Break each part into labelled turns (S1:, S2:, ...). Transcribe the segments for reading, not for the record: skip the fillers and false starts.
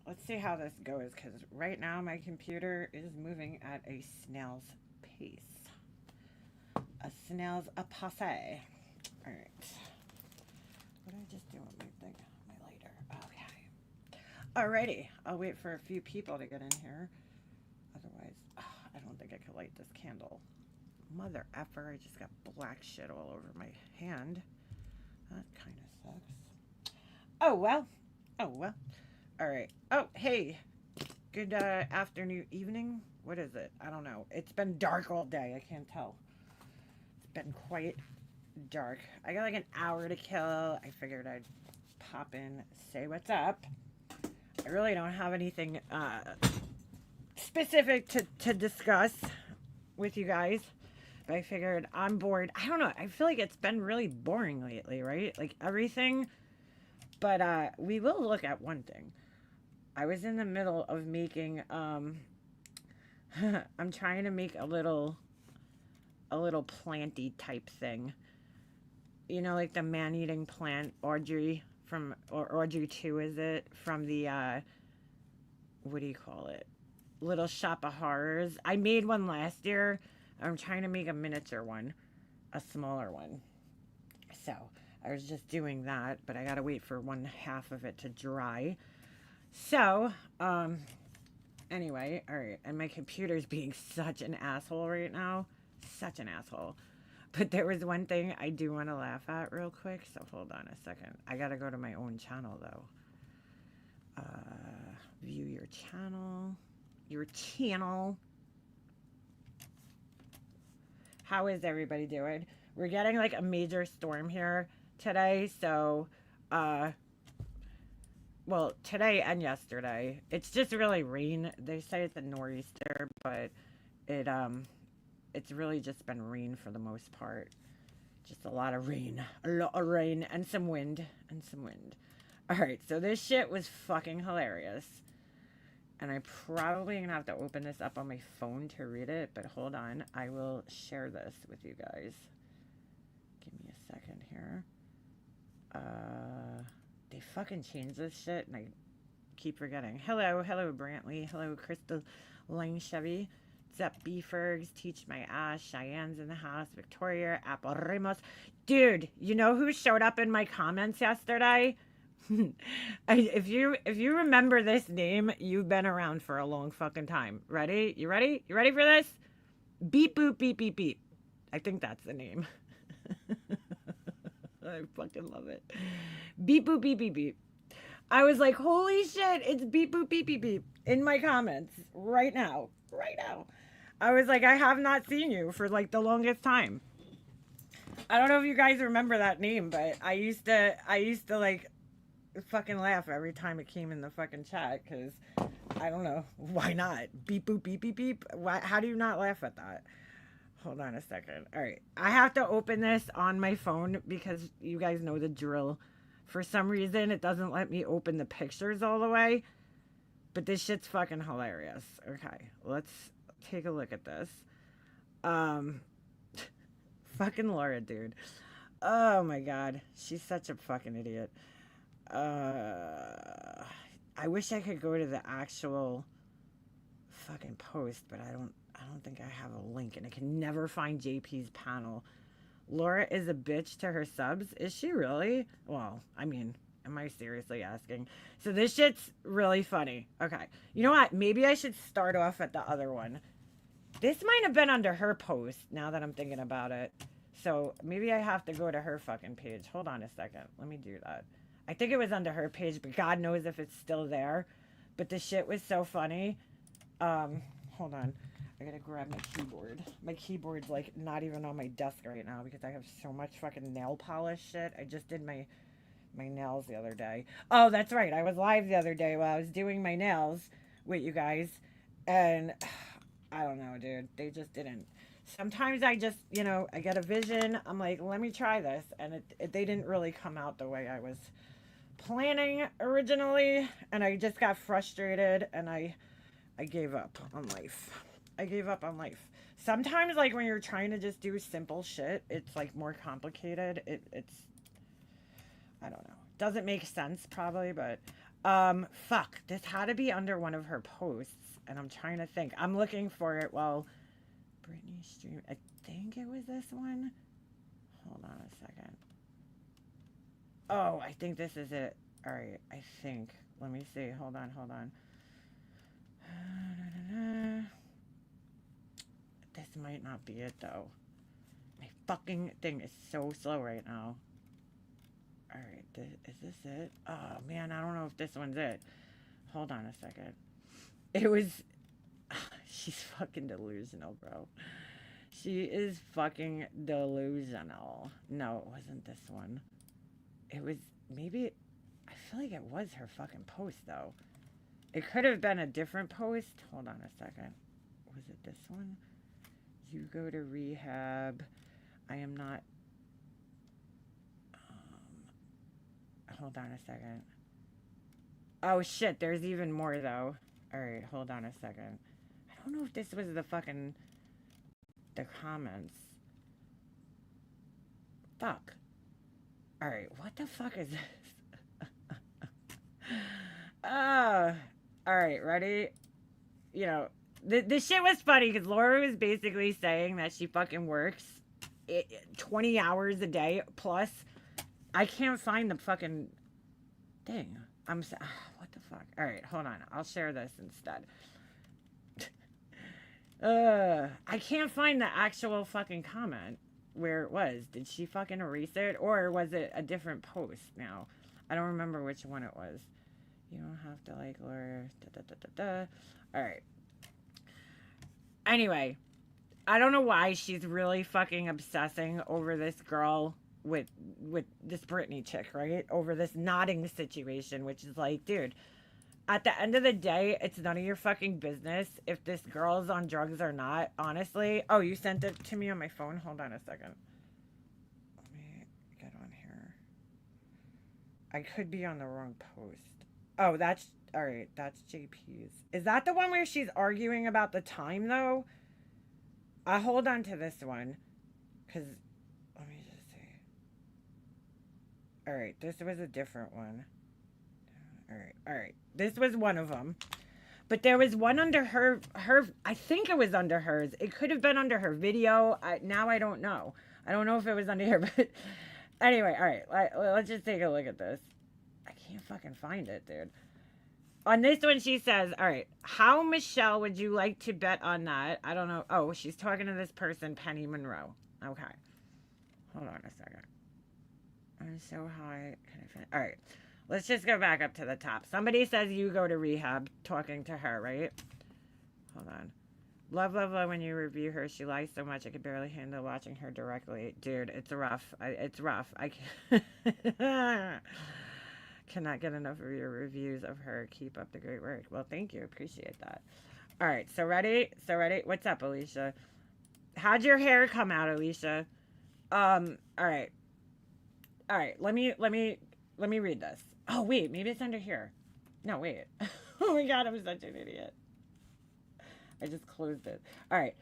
S1: let's see how this goes because right now my computer is moving at a snail's pace. A snail's a passe. All right. What did I just do with my thing? My lighter. Okay. Alrighty. I'll wait for a few people to get in here. Otherwise, I don't think I could light this candle. Mother effer, I just got black shit all over my hand. That kind of sucks. Oh, well. Oh, well. All right. Oh, hey. Good afternoon, evening. What is it? I don't know. It's been dark all day. I can't tell. It's been quite dark. I got like an hour to kill. I figured I'd pop in, say what's up. I really don't have anything specific to discuss with you guys. But I figured I'm bored. I don't know. I feel like it's been really boring lately, right? Like everything. But we will look at one thing. I was in the middle of making I'm trying to make a little planty type thing. You know, like the man eating plant Audrey from or Audrey 2 is it? From the what do you call it? Little Shop of Horrors. I made one last year. I'm trying to make a miniature one, a smaller one. So I was just doing that, but I gotta wait for one half of it to dry. So, anyway, all right, and my computer's being such an asshole right now. Such an asshole. But there was one thing I do want to laugh at real quick, so hold on a second. I gotta go to my own channel though. View your channel. Your channel. How is everybody doing? We're getting like a major storm here today, so well, today and yesterday. It's just really rain. They say it's a nor'easter, but it it's really just been rain for the most part. Just a lot of rain. A lot of rain and some wind. And some wind. Alright, so this shit was fucking hilarious. And I probably gonna have to open this up on my phone to read it, but hold on. I will share this with you guys. Give me a second here. They fucking changed this shit and I keep forgetting. Hello, Brantley. Hello, Crystal Lane Chevy. What's up, B-Fergs? Teach my ass. Cheyenne's in the house. Victoria. Apple Ramos. Dude, you know who showed up in my comments yesterday? If you remember this name, you've been around for a long fucking time. Ready? You ready? You ready for this? Beep boop beep beep beep. I think that's the name. I fucking love it. Beep boop beep beep beep. I was like, holy shit, it's beep boop beep beep beep in my comments right now. Right now. I was like, I have not seen you for like the longest time. I don't know if you guys remember that name, but I used to like fucking laugh every time it came in the fucking chat because I don't know why not. Beep boop beep beep beep. Why? How do you not laugh at that? Hold on a second. All right, I have to open this on my phone because you guys know the drill. For some reason, it doesn't let me open the pictures all the way. But this shit's fucking hilarious. Okay, let's take a look at this. Um, fucking Laura, dude. Oh my god, she's such a fucking idiot. Uh, I wish I could go to the actual fucking post, but I don't think I have a link, and I can never find JP's panel. Laura is a bitch to her subs. Is she really? Well, I mean, am I seriously asking? So this shit's really funny. Okay. You know what? Maybe I should start off at the other one. This might have been under her post now that I'm thinking about it. So maybe I have to go to her fucking page. Hold on a second. Let me do that. I think it was under her page, but God knows if it's still there. But the shit was so funny. Hold on. I gotta grab my keyboard. My keyboard's like not even on my desk right now because I have so much fucking nail polish shit. I just did my nails the other day. Oh, that's right. I was live the other day while I was doing my nails with you guys. And I don't know, dude. They just didn't. Sometimes I just, I get a vision. I'm like, let me try this. And they didn't really come out the way I was planning originally. And I just got frustrated and I gave up on life. I gave up on life. Sometimes, like, when you're trying to just do simple shit, it's, like, more complicated. It's, I don't know. Doesn't make sense, probably, but, Fuck. This had to be under one of her posts, and I'm trying to think. I'm looking for it while Britney stream. I think it was this one. Hold on a second. Oh, I think this is it. All right, I think. Let me see. Hold on, hold on. This might not be it though. My fucking thing is so slow right now. All right, is this it? Oh man, I don't know if this one's it. Hold on a second. It was. She's fucking delusional, bro. She is fucking delusional. No, it wasn't this one. It was maybe. I feel like it was her fucking post though. It could have been a different post. Hold on a second. Was it this one? You go to rehab. I am not. Hold on a second. Oh shit, there's even more though. Alright, hold on a second. I don't know if this was the fucking. The comments. Fuck. Alright, what the fuck is this? Alright, ready? You know, the shit was funny because Laura was basically saying that she fucking works 20 hours a day plus. I can't find the fucking thing. What the fuck? Alright, hold on. I'll share this instead. I can't find the actual fucking comment where it was. Did she fucking erase it? Or was it a different post now? I don't remember which one it was. You don't have to like Laura. Alright. Anyway, I don't know why she's really fucking obsessing over this girl with this Britney chick, right? Over this nodding situation, which is like, dude, at the end of the day, it's none of your fucking business if this girl's on drugs or not, honestly. Oh, you sent it to me on my phone? Hold on a second. Let me get on here. I could be on the wrong post. Oh, that's... Alright, that's JP's. Is that the one where she's arguing about the time, though? I'll hold on to this one. Because... Let me just see. Alright, this was a different one. Alright. This was one of them. But there was one under her... I think it was under hers. It could have been under her video. Now I don't know. I don't know if it was under here, but... Anyway, alright. Let's just take a look at this. I can't fucking find it, dude. On this one, she says, all right, how, Michelle, would you like to bet on that? I don't know. Oh, she's talking to this person, Penny Monroe. Okay. Hold on a second. I'm so high. Can I finish? All right. Let's just go back up to the top. Somebody says you go to rehab, talking to her, right? Hold on. Love when you review her. She lies so much I could barely handle watching her directly. Dude, it's rough. It's rough. I can't... Cannot get enough of your reviews of her. Keep up the great work. Well, thank you. Appreciate that. All right. So ready? What's up, Alicia? How'd your hair come out, Alicia? All right. Let me read this. Oh, wait. Maybe it's under here. No, wait. Oh my God. I'm such an idiot. I just closed it. All right.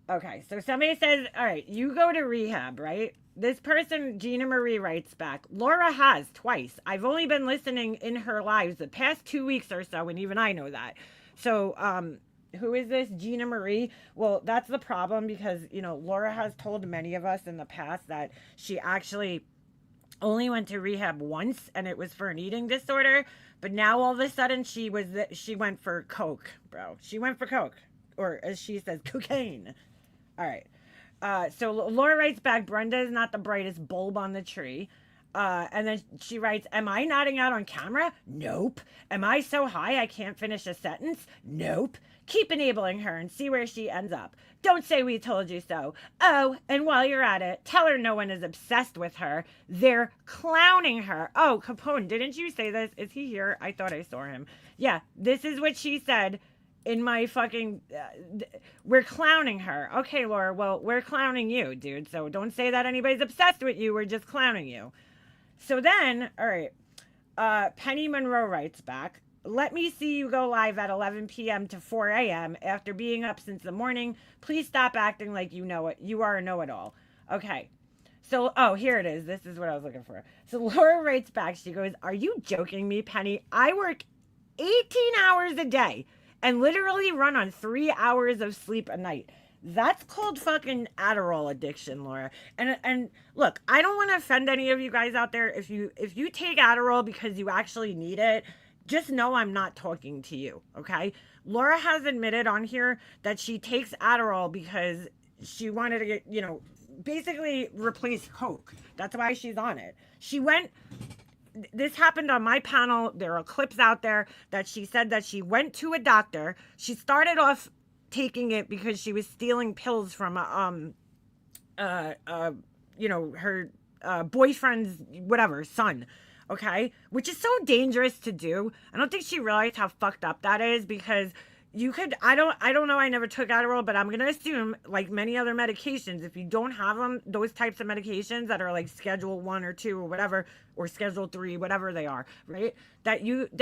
S1: Okay. So somebody says, all right, you go to rehab, right? This person, Gina Marie, writes back, Laura has twice. I've only been listening in her lives the past 2 weeks or so, and even I know that. So, who is this? Gina Marie? Well, that's the problem because, you know, Laura has told many of us in the past that she actually only went to rehab once, and it was for an eating disorder. But now all of a sudden she went for coke, bro. She went for coke, or as she says, cocaine. All right. So Laura writes back, Brenda is not the brightest bulb on the tree. And then she writes, am I nodding out on camera? Nope. Am I so high I can't finish a sentence? Nope. Keep enabling her and see where she ends up. Don't say we told you so. Oh, and while you're at it, tell her no one is obsessed with her. They're clowning her. Oh, Capone, didn't you say this? Is he here? I thought I saw him. Yeah, this is what she said. In my fucking, we're clowning her. Okay, Laura, well, we're clowning you, dude. So don't say that anybody's obsessed with you. We're just clowning you. So then, all right, Penny Monroe writes back, let me see you go live at 11 p.m. to 4 a.m. after being up since the morning. Please stop acting like you know it. You are a know-it-all. Okay. So, oh, here it is. This is what I was looking for. So Laura writes back. She goes, "Are you joking me, Penny? I work 18 hours a day and literally run on 3 hours of sleep a night. That's called fucking Adderall addiction, Laura." And look, I don't want to offend any of you guys out there. If you take Adderall because you actually need it, just know I'm not talking to you, okay? Laura has admitted on here that she takes Adderall because she wanted to get, basically replace Coke. That's why she's on it. This happened on my panel. There are clips out there that she said that she went to a doctor. She started off taking it because she was stealing pills from her boyfriend's whatever son. Okay, which is so dangerous to do. I don't think she realized how fucked up that is, because you could, I don't know, I never took Adderall, but I'm gonna assume, like many other medications, if you don't have them, those types of medications that are like schedule 1 or 2 or whatever, or schedule 3, whatever they are, right, that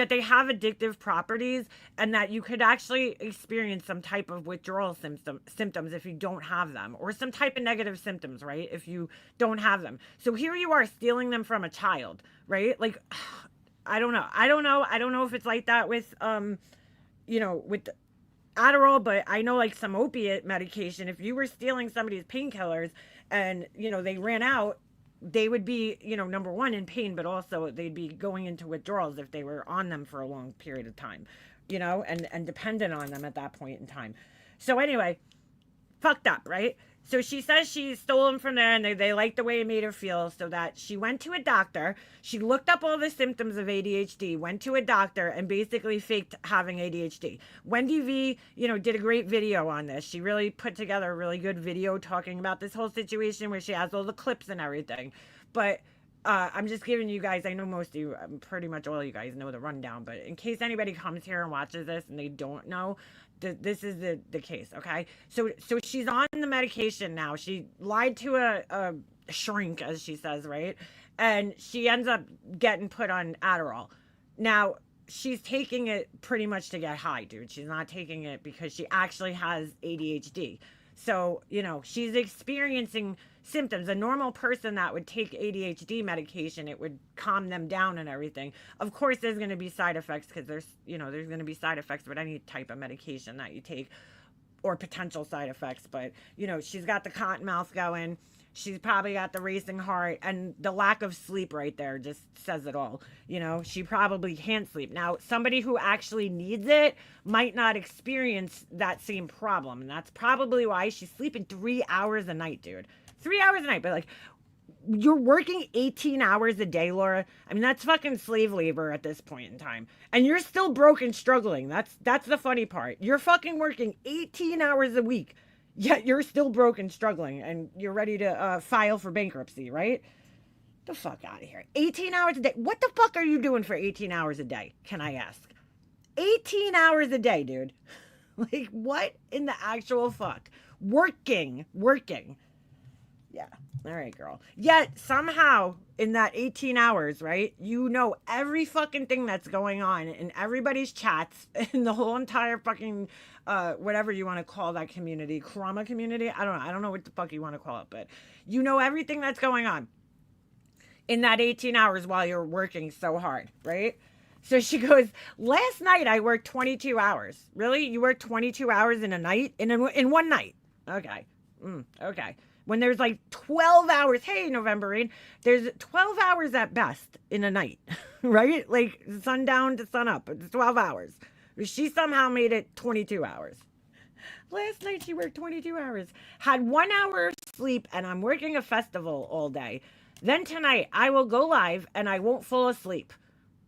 S1: they have addictive properties, and that you could actually experience some type of withdrawal symptoms if you don't have them, or some type of negative symptoms, right, if you don't have them. So here you are stealing them from a child, right? Like, I don't know if it's like that with with Adderall, but I know, like, some opiate medication, if you were stealing somebody's painkillers and, they ran out, they would be, number one, in pain, but also they'd be going into withdrawals if they were on them for a long period of time, and dependent on them at that point in time. So anyway, fucked up, right? So she says she stole them from there, and they liked the way it made her feel, so that she went to a doctor. She looked up all the symptoms of ADHD, went to a doctor, and basically faked having ADHD. Wendy V, did a great video on this. She really put together a really good video talking about this whole situation, where she has all the clips and everything. But I'm just giving you guys, I know most of you, pretty much all of you guys know the rundown, but in case anybody comes here and watches this and they don't know, this is the case, okay? So she's on the medication now. She lied to a shrink, as she says, right? And she ends up getting put on Adderall. Now, she's taking it pretty much to get high, dude. She's not taking it because she actually has ADHD. So, she's experiencing symptoms. A normal person that would take ADHD medication, it would calm them down and everything. Of course, there's going to be side effects, because there's going to be side effects with any type of medication that you take, or potential side effects. But, she's got the cotton mouth going. She's probably got the racing heart, and the lack of sleep right there just says it all. She probably can't sleep. Now, somebody who actually needs it might not experience that same problem, and that's probably why she's sleeping 3 hours a night, dude. 3 hours a night, but like, you're working 18 hours a day, Laura. I mean, that's fucking slave labor at this point in time. And you're still broke and struggling. That's the funny part. You're fucking working 18 hours a week, yet you're still broke and struggling, and you're ready to file for bankruptcy, right? The fuck out of here. 18 hours a day. What the fuck are you doing for 18 hours a day, can I ask? 18 hours a day, dude. Like, what in the actual fuck? Working. Yeah. All right, girl. Yet somehow in that 18 hours, right, every fucking thing that's going on in everybody's chats, in the whole entire fucking whatever you want to call that community, Kurama community. I don't know what the fuck you want to call it, but everything that's going on in that 18 hours while you're working so hard, right? So she goes, "Last night I worked 22 hours. Really? You worked 22 hours in a night? In one night? Okay. Okay. When there's like 12 hours, hey, November Rain, there's 12 hours at best in a night, right? Like sundown to sun up, it's 12 hours. She somehow made it 22 hours. Last night she worked 22 hours, had 1 hour of sleep, and I'm working a festival all day. Then tonight I will go live and I won't fall asleep."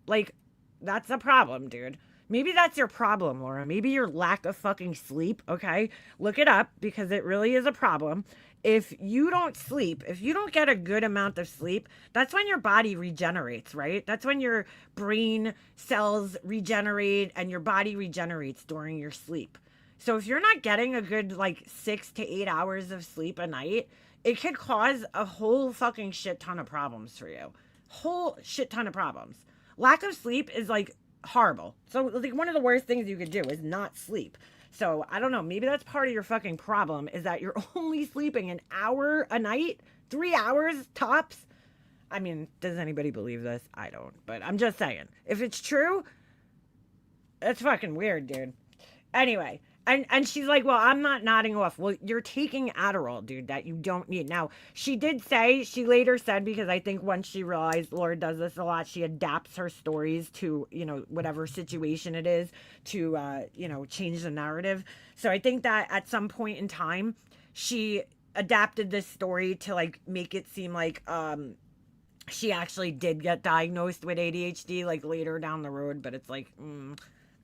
S1: Like, that's a problem, dude. Maybe that's your problem, Laura. Maybe your lack of fucking sleep, okay? Look it up, because it really is a problem. If you don't sleep, if you don't get a good amount of sleep, that's when your body regenerates, right? That's when your brain cells regenerate and your body regenerates during your sleep. So if you're not getting a good, like, 6 to 8 hours of sleep a night, it could cause a whole fucking shit ton of problems for you. Whole shit ton of problems. Lack of sleep is, like, horrible. So, like, one of the worst things you could do is not sleep. So I don't know. Maybe that's part of your fucking problem is that you're only sleeping an hour a night, 3 hours tops. I mean, does anybody believe this? I don't. But I'm just saying. If it's true, it's fucking weird, dude. Anyway, and she's like, well, I'm not nodding off. Well, you're taking Adderall, dude, that you don't need. Now, she did say, she later said, because I think once she realized Laura does this a lot, she adapts her stories to, whatever situation it is to, change the narrative. So I think that at some point in time, she adapted this story to, like, make it seem like, she actually did get diagnosed with ADHD, like, later down the road, but it's like, come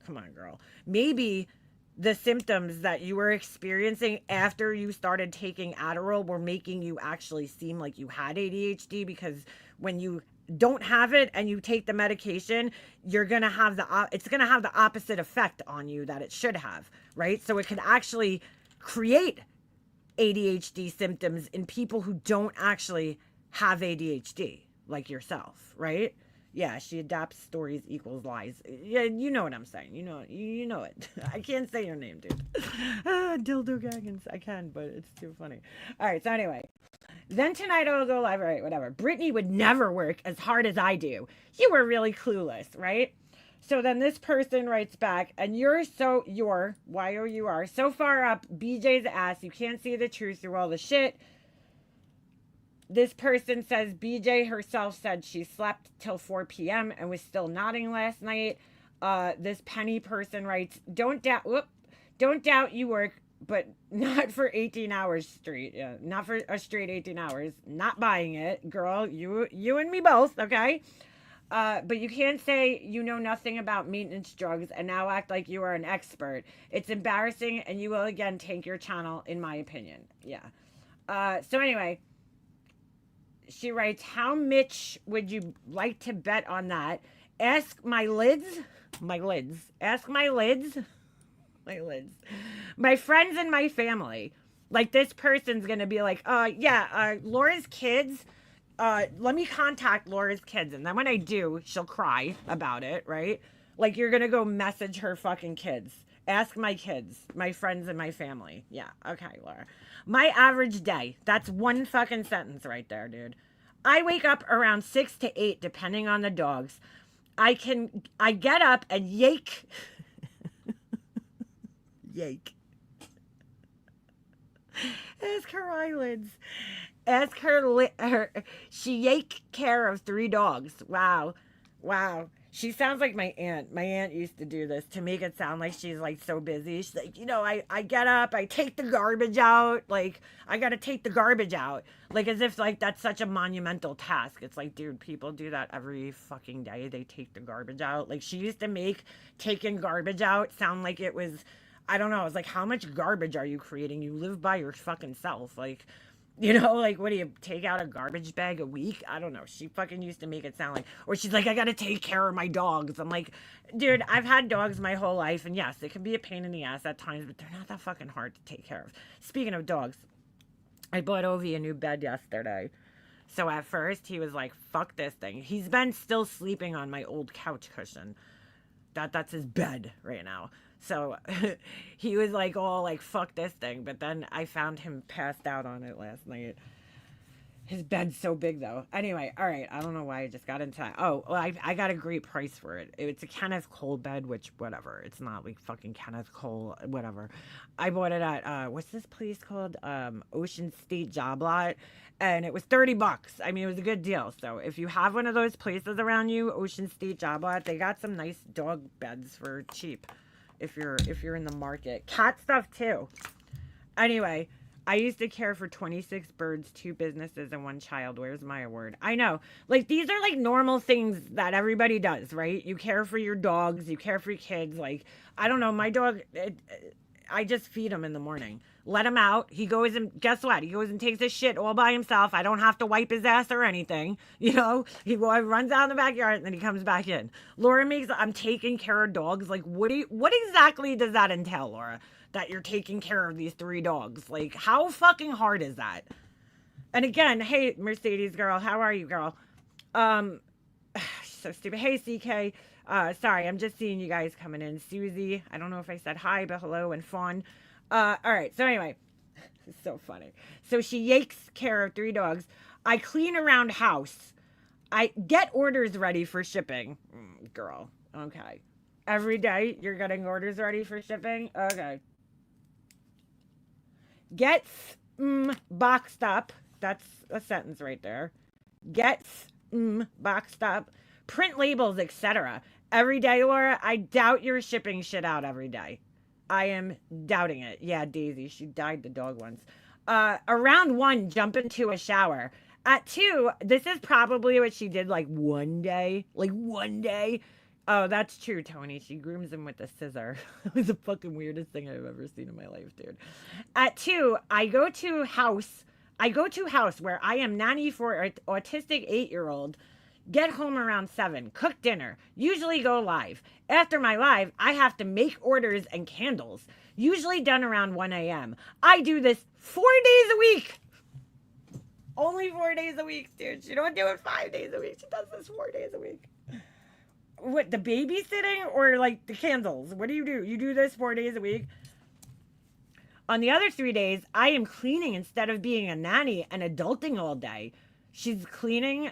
S1: on, girl. Maybe the symptoms that you were experiencing after you started taking Adderall were making you actually seem like you had ADHD, because when you don't have it and you take the medication, you're going to have it's going to have the opposite effect on you that it should have, right? So it could actually create ADHD symptoms in people who don't actually have ADHD, like yourself, right? Yeah, she adapts stories equals lies. Yeah, you know what I'm saying. You know it. I can't say your name, dude. Dildo Gaggins. I can, but it's too funny. All right, so anyway. Then tonight I'll go live. All right, whatever. Brittany would never work as hard as I do. You were really clueless, right? So then this person writes back, and you're Y-O-U-R, so far up BJ's ass, you can't see the truth through all the shit. This person says BJ herself said she slept till 4 p.m. and was still nodding last night. This Penny person writes, don't doubt you work, but not for 18 hours straight. Yeah, not for a straight 18 hours. Not buying it, girl. You and me both, okay? But you can't say you know nothing about maintenance drugs and now act like you are an expert. It's embarrassing, and you will again tank your channel, in my opinion. Yeah. So anyway, she writes, how much would you like to bet on that? Ask my lids. Ask my lids. My friends and my family. Like, this person's going to be like, Laura's kids. Let me contact Laura's kids. And then when I do, she'll cry about it, right? Like, you're going to go message her fucking kids. Ask my kids, my friends and my family. Yeah, okay, Laura. My average day. That's one fucking sentence right there, dude. I wake up around 6 to 8, depending on the dogs. I get up and yake. Yake. Ask her eyelids. Ask her. She yake care of 3 dogs. Wow. She sounds like my aunt. My aunt used to do this to make it sound like she's like so busy. She's like, I get up, I take the garbage out. Like, I got to take the garbage out. Like, as if like that's such a monumental task. It's like, dude, people do that every fucking day. They take the garbage out. Like, she used to make taking garbage out sound like it was, I don't know. I was like, how much garbage are you creating? You live by your fucking self. Like, like, what do you take out a garbage bag a week? I don't know. She fucking used to make it sound like, or she's like, I gotta take care of my dogs. I'm like, dude, I've had dogs my whole life, and yes, it can be a pain in the ass at times, but they're not that fucking hard to take care of. Speaking of dogs, I bought Ovi a new bed yesterday. So at first he was like, fuck this thing. He's been still sleeping on my old couch cushion. That's his bed right now. So he was like, all like, fuck this thing. But then I found him passed out on it last night. His bed's so big, though. Anyway, all right. I don't know why I just got into that. Oh, well, I got a great price for it. It's a Kenneth Cole bed, which, whatever. It's not like fucking Kenneth Cole, whatever. I bought it at, what's this place called? Ocean State Job Lot. And it was $30. I mean, it was a good deal. So if you have one of those places around you, Ocean State Job Lot, they got some nice dog beds for cheap. If you're in the market. Cat stuff too. Anyway, I used to care for 26 birds, 2 businesses, and 1 child. Where's my award? I know. Like, these are like normal things that everybody does, right? You care for your dogs, you care for your kids. Like, I don't know, my dog, I just feed him in the morning. Let him out. He goes and, guess what? He goes and takes his shit all by himself. I don't have to wipe his ass or anything. He runs out in the backyard and then he comes back in. Laura I'm taking care of dogs. Like, what exactly does that entail, Laura? That you're taking care of these 3 dogs? Like, how fucking hard is that? And again, hey, Mercedes girl, how are you, girl? so stupid. Hey, CK. Sorry, I'm just seeing you guys coming in. Susie, I don't know if I said hi, but hello, and Fawn. All right, so anyway, it's so funny. So she takes care of 3 dogs. I clean around house. I get orders ready for shipping. Girl, okay. Every day you're getting orders ready for shipping? Okay. Gets boxed up. That's a sentence right there. Gets boxed up. Print labels, etc. Every day, Laura, I doubt you're shipping shit out every day. I am doubting it. Yeah, Daisy, she died the dog once. Around 1, jump into a shower. At 2, this is probably what she did like one day. Like one day. Oh, that's true, Tony. She grooms him with a scissor. It was the fucking weirdest thing I've ever seen in my life, dude. At 2, I go to house where I am nanny for an autistic 8-year-old. Get home around 7, cook dinner, usually go live. After my live, I have to make orders and candles, usually done around 1 a.m. I do this 4 days a week. Only 4 days a week, dude. She don't do it 5 days a week. She does this 4 days a week. What, the babysitting or like the candles? What do? You do this 4 days a week? On the other 3 days, I am cleaning instead of being a nanny and adulting all day. She's cleaning.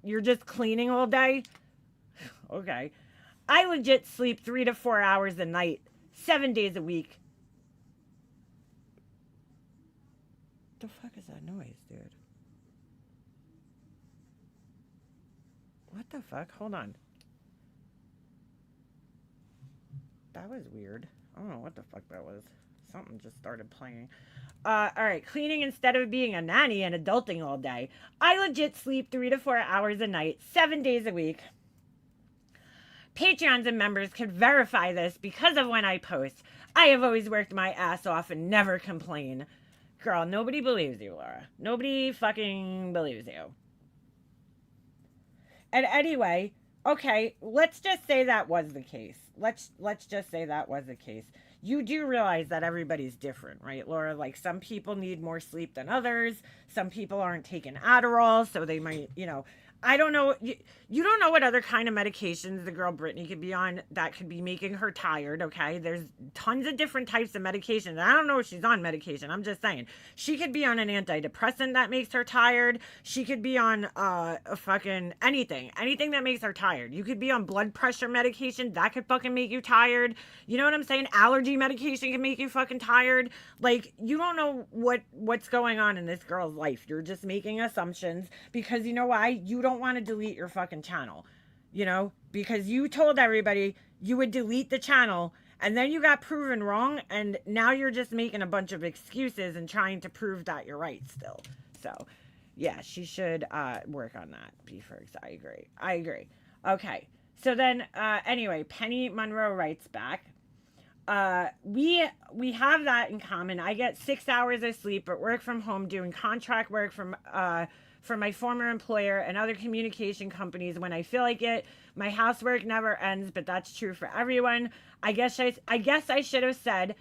S1: You're just cleaning all day? Okay. I legit sleep 3 to 4 hours a night, 7 days a week. The fuck is that noise, dude? What the fuck? Hold on. That was weird. I don't know what the fuck that was. Something just started playing. All right. Cleaning instead of being a nanny and adulting all day. I legit sleep 3 to 4 hours a night, 7 days a week. Patreons and members can verify this because of when I post. I have always worked my ass off and never complain. Girl, nobody believes you, Laura. Nobody fucking believes you. And anyway, okay, let's just say that was the case. Let's just say that was the case. You do realize that everybody's different, right, Laura? Like, some people need more sleep than others. Some people aren't taking Adderall, so they might, I don't know. You don't know what other kind of medications the girl Brittany could be on that could be making her tired, okay? There's tons of different types of medications. I don't know if she's on medication. I'm just saying. She could be on an antidepressant that makes her tired. She could be on a fucking anything. Anything that makes her tired. You could be on blood pressure medication. That could fucking make you tired. You know what I'm saying? Allergy medication can make you fucking tired. Like, you don't know what's going on in this girl's life. You're just making assumptions because you know why? You don't want to delete your fucking channel, because you told everybody you would delete the channel and then you got proven wrong, and now you're just making a bunch of excuses and trying to prove that you're right still. So yeah, she should work on that. B-Fergs, I agree. Okay, so then anyway, Penny Monroe writes back, we have that in common. I get 6 hours of sleep but work from home doing contract work for my former employer and other communication companies when I feel like it. My housework never ends, but that's true for everyone. I guess I should have said,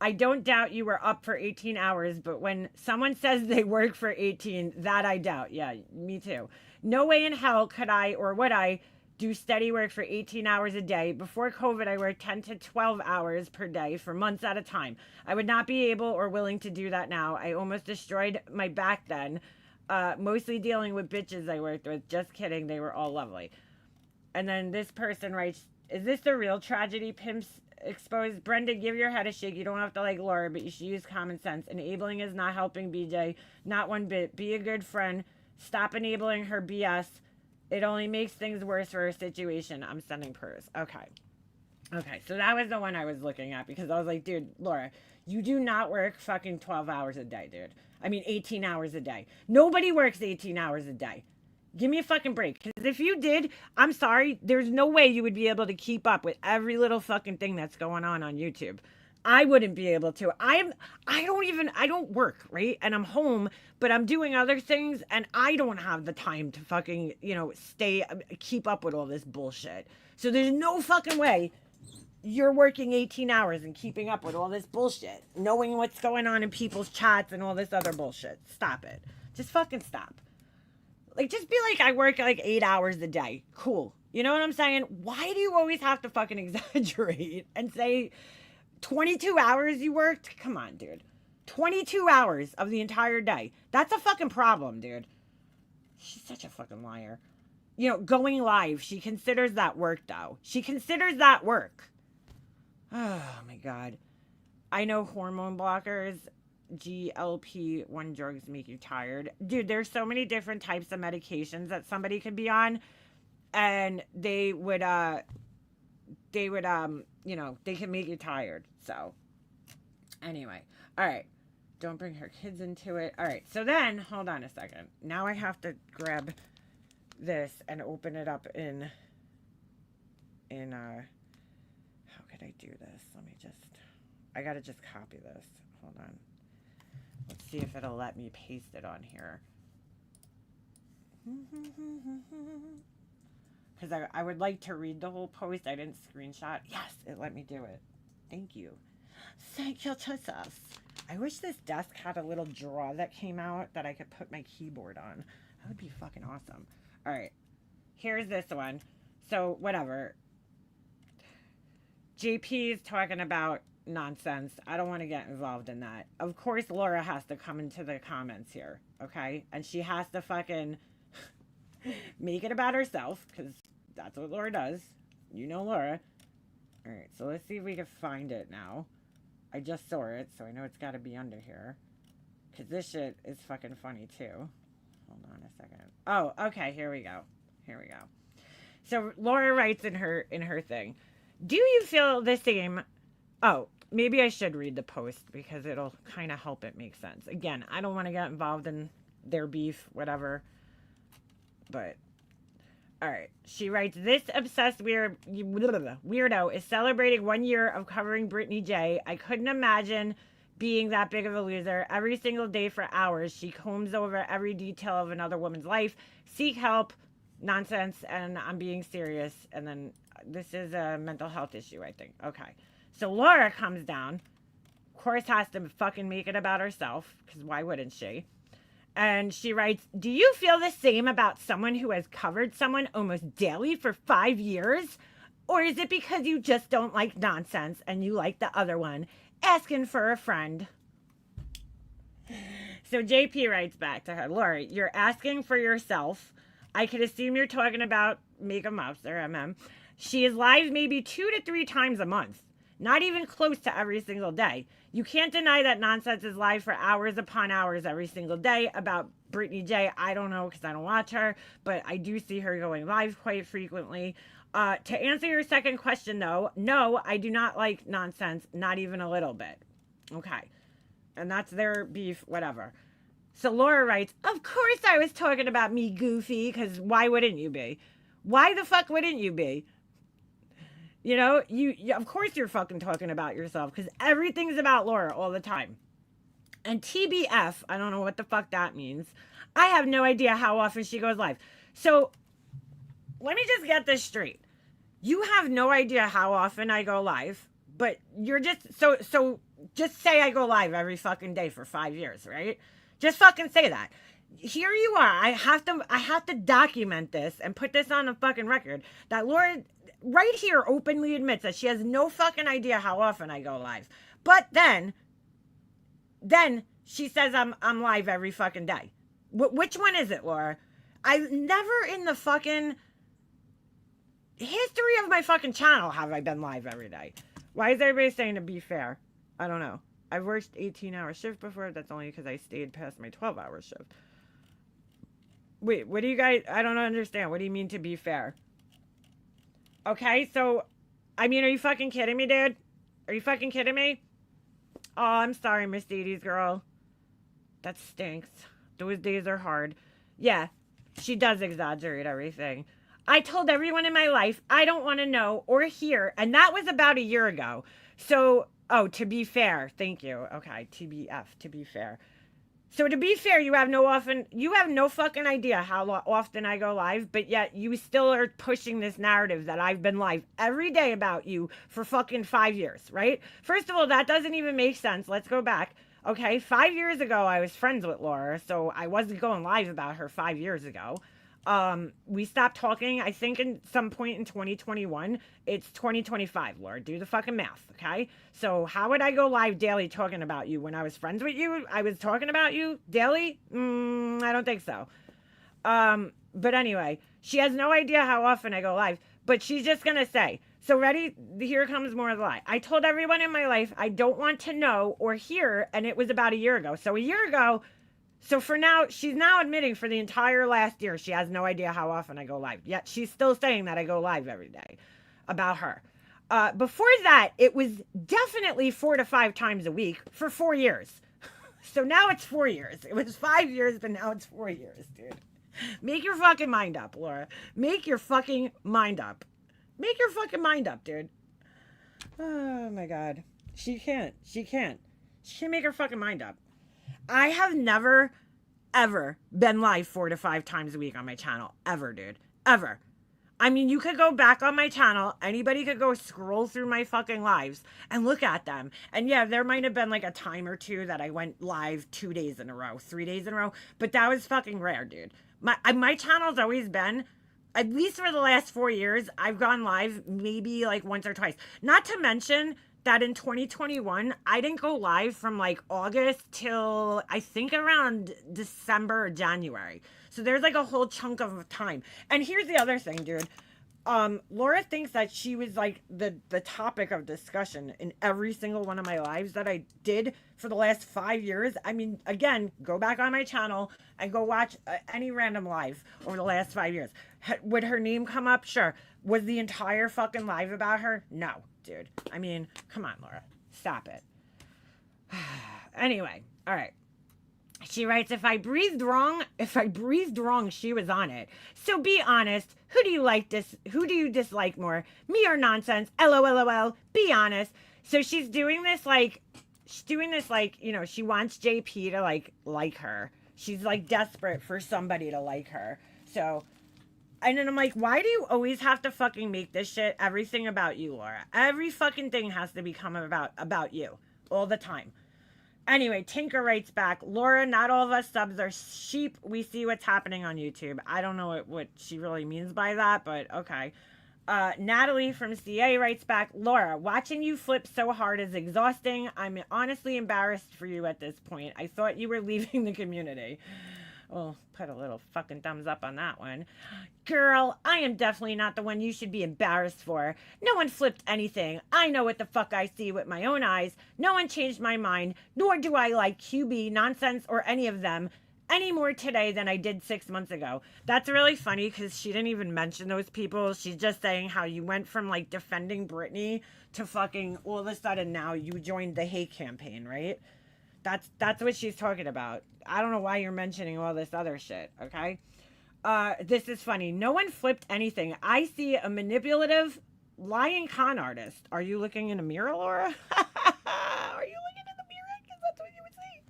S1: I don't doubt you were up for 18 hours, but when someone says they work for 18, that I doubt. Yeah, me too. No way in hell could I or would I do steady work for 18 hours a day. Before COVID, I worked 10 to 12 hours per day for months at a time. I would not be able or willing to do that now. I almost destroyed my back then. Mostly dealing with bitches I worked with. Just kidding. They were all lovely. And then this person writes, is this the real tragedy? Pimps exposed. Brenda, give your head a shake. You don't have to like Laura, but you should use common sense. Enabling is not helping BJ. Not one bit. Be a good friend. Stop enabling her BS. It only makes things worse for her situation. I'm sending prayers. Okay. So that was the one I was looking at because I was like, dude, Laura, you do not work fucking 12 hours a day, dude. I mean, 18 hours a day. Nobody works 18 hours a day. Give me a fucking break. Because if you did, I'm sorry, there's no way you would be able to keep up with every little fucking thing that's going on YouTube. I wouldn't be able to. I don't work, right? And I'm home, but I'm doing other things and I don't have the time to fucking, keep up with all this bullshit. So there's no fucking way you're working 18 hours and keeping up with all this bullshit, knowing what's going on in people's chats and all this other bullshit. Stop it. Just fucking stop. Like, just be like, I work like 8 hours a day. Cool. You know what I'm saying? Why do you always have to fucking exaggerate and say 22 hours you worked? Come on, dude. 22 hours of the entire day. That's a fucking problem, dude. She's such a fucking liar. You know, going live, she considers that work, though. She considers that work. Oh, my God. I know hormone blockers, GLP-1 drugs make you tired. Dude, there's so many different types of medications that somebody could be on. And they would, you know, they can make you tired. So, anyway. All right. Don't bring her kids into it. All right. So then, hold on a second. Now I have to grab this and open it up in how could I do this? Let me just, I gotta just copy this. Hold on. Let's see if it'll let me paste it on here. Because I would like to read the whole post. I didn't screenshot. Yes, it let me do it. Thank you. Thank you, Jesus. I wish this desk had a little drawer that came out that I could put my keyboard on. That would be fucking awesome. All right. Here's this one. So, whatever. JP is talking about nonsense. I don't want to get involved in that. Of course, Laura has to come into the comments here. Okay? And she has to fucking make it about herself. Because that's what Laura does. You know Laura. All right. So, let's see if we can find it now. I just saw it, so I know it's got to be under here. Because this shit is fucking funny, too. Hold on a second. Oh, okay, here we go. Here we go. So, Laura writes in her thing, do you feel the same... Oh, maybe I should read the post, because it'll kind of help it make sense. Again, I don't want to get involved in their beef, whatever. But... Alright, she writes, this obsessed weirdo is celebrating 1 year of covering Brittany J. I couldn't imagine being that big of a loser. Every single day for hours, she combs over every detail of another woman's life. Seek help, nonsense, and I'm being serious. And then this is a mental health issue, I think. Okay, so Laura comes down. Of course, has to fucking make it about herself, because why wouldn't she? And she writes, do you feel the same about someone who has covered someone almost daily for 5 years? Or is it because you just don't like nonsense and you like the other one? Asking for a friend. So JP writes back to her, Laura, you're asking for yourself. I could assume you're talking about Makeup Mobster, MM. She is live maybe 2 to 3 times a month. Not even close to every single day. You can't deny that nonsense is live for hours upon hours every single day. About Brittany J, I don't know because I don't watch her, but I do see her going live quite frequently. To answer your second question, though, no, I do not like nonsense, not even a little bit. Okay. And that's their beef, whatever. So Laura writes, of course I was talking about me, Goofy, because why wouldn't you be? Why the fuck wouldn't you be? You know, you of course you're fucking talking about yourself because everything's about Laura all the time. And TBF, I don't know what the fuck that means. I have no idea how often she goes live. So, let me just get this straight. You have no idea how often I go live, but you're just, so just say I go live every fucking day for 5 years, right? Just fucking say that. Here you are. I have to document this and put this on the fucking record that Laura right here openly admits that she has no fucking idea how often I go live. But then she says I'm live every fucking day. Which one is it, Laura? I've never in the fucking history of my fucking channel have I been live every day. Why is everybody saying to be fair? I don't know. I've worked 18-hour shift before. That's only because I stayed past my 12-hour shift. Wait, what do you guys... I don't understand. What do you mean to be fair? Okay, so... I mean, are you fucking kidding me, dude? Are you fucking kidding me? Oh, I'm sorry, Mercedes girl. That stinks. Those days are hard. Yeah, she does exaggerate everything. I told everyone in my life I don't want to know or hear, and that was about a year ago. So, oh, to be fair. Thank you. Okay, TBF, to be fair. So to be fair, you have no fucking idea how often I go live, but yet you still are pushing this narrative that I've been live every day about you for fucking 5 years, right? First of all, that doesn't even make sense. Let's go back. Okay, 5 years ago, I was friends with Laura, so I wasn't going live about her 5 years ago. We stopped talking, I think, in some point in 2021. It's 2025, Laura. Do the fucking math, okay? So, how would I go live daily talking about you when I was friends with you? I was talking about you daily? I don't think so. But anyway, she has no idea how often I go live, but she's just gonna say, so ready? Here comes more of the lie. I told everyone in my life I don't want to know or hear, and it was about a year ago. So a year ago, so for now, she's now admitting for the entire last year, she has no idea how often I go live. Yet she's still saying that I go live every day about her. Before that, it was definitely 4 to 5 times a week for 4 years. So now it's 4 years. It was 5 years, but now it's 4 years, dude. Make your fucking mind up, Laura. Make your fucking mind up. Make your fucking mind up, dude. Oh my god. She can't. She can't. She can't make her fucking mind up. I have never, ever been live 4 to 5 times a week on my channel. Ever, dude. Ever. I mean, you could go back on my channel. Anybody could go scroll through my fucking lives and look at them. And yeah, there might have been like a time or two that I went live 2 days in a row, 3 days in a row. But that was fucking rare, dude. My channel's always been, at least for the last 4 years, I've gone live maybe like once or twice. Not to mention that in 2021, I didn't go live from like August till I think around December or January. So there's like a whole chunk of time. And here's the other thing, dude. Laura thinks that she was like the topic of discussion in every single one of my lives that I did for the last 5 years. I mean, again, go back on my channel and go watch any random live over the last 5 years. Would her name come up? Sure. Was the entire fucking live about her? No, dude. I mean, come on, Laura. Stop it. Anyway, all right. She writes, if I breathed wrong, she was on it. So be honest. Who do you dislike more? Me or nonsense? LOLOL. Be honest. So she's doing this like, you know, she wants JP to like her. She's like desperate for somebody to like her. So, and then I'm like, why do you always have to fucking make this shit everything about you, Laura? Every fucking thing has to become about you all the time. Anyway, Tinker writes back, Laura, not all of us subs are sheep. We see what's happening on YouTube. I don't know what she really means by that, but okay. Natalie from CA writes back, Laura, watching you flip so hard is exhausting. I'm honestly embarrassed for you at this point. I thought you were leaving the community. Well, put a little fucking thumbs up on that one. Girl, I am definitely not the one you should be embarrassed for. No one flipped anything. I know what the fuck I see with my own eyes. No one changed my mind, nor do I like QB, nonsense, or any of them any more today than I did 6 months ago. That's really funny because she didn't even mention those people. She's just saying how you went from like defending Britney to fucking all of a sudden now you joined the hate campaign, right? That's what she's talking about. I don't know why you're mentioning all this other shit, okay? This is funny. No one flipped anything. I see a manipulative, lying con artist. Are you looking in a mirror, Laura? Are you looking in the mirror? Because that's what you would see.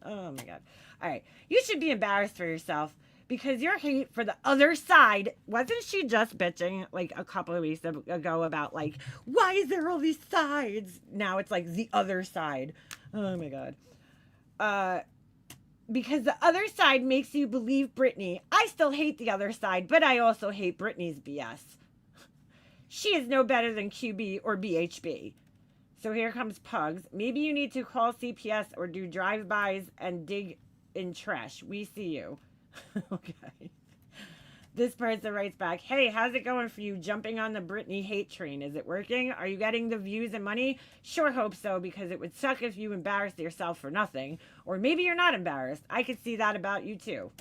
S1: Oh, my God. All right. You should be embarrassed for yourself because your hate for the other side, wasn't she just bitching like a couple of weeks ago about like, why is there all these sides? Now it's like the other side. Oh, my God. Because the other side makes you believe Britney. I still hate the other side, but I also hate Britney's BS. She is no better than QB or BHB. So here comes Pugs. Maybe you need to call CPS or do drive-bys and dig in trash. We see you. Okay. This person writes back, hey, how's it going for you jumping on the Britney hate train? Is it working? Are you getting the views and money? Sure hope so, because it would suck if you embarrassed yourself for nothing. Or maybe you're not embarrassed. I could see that about you too.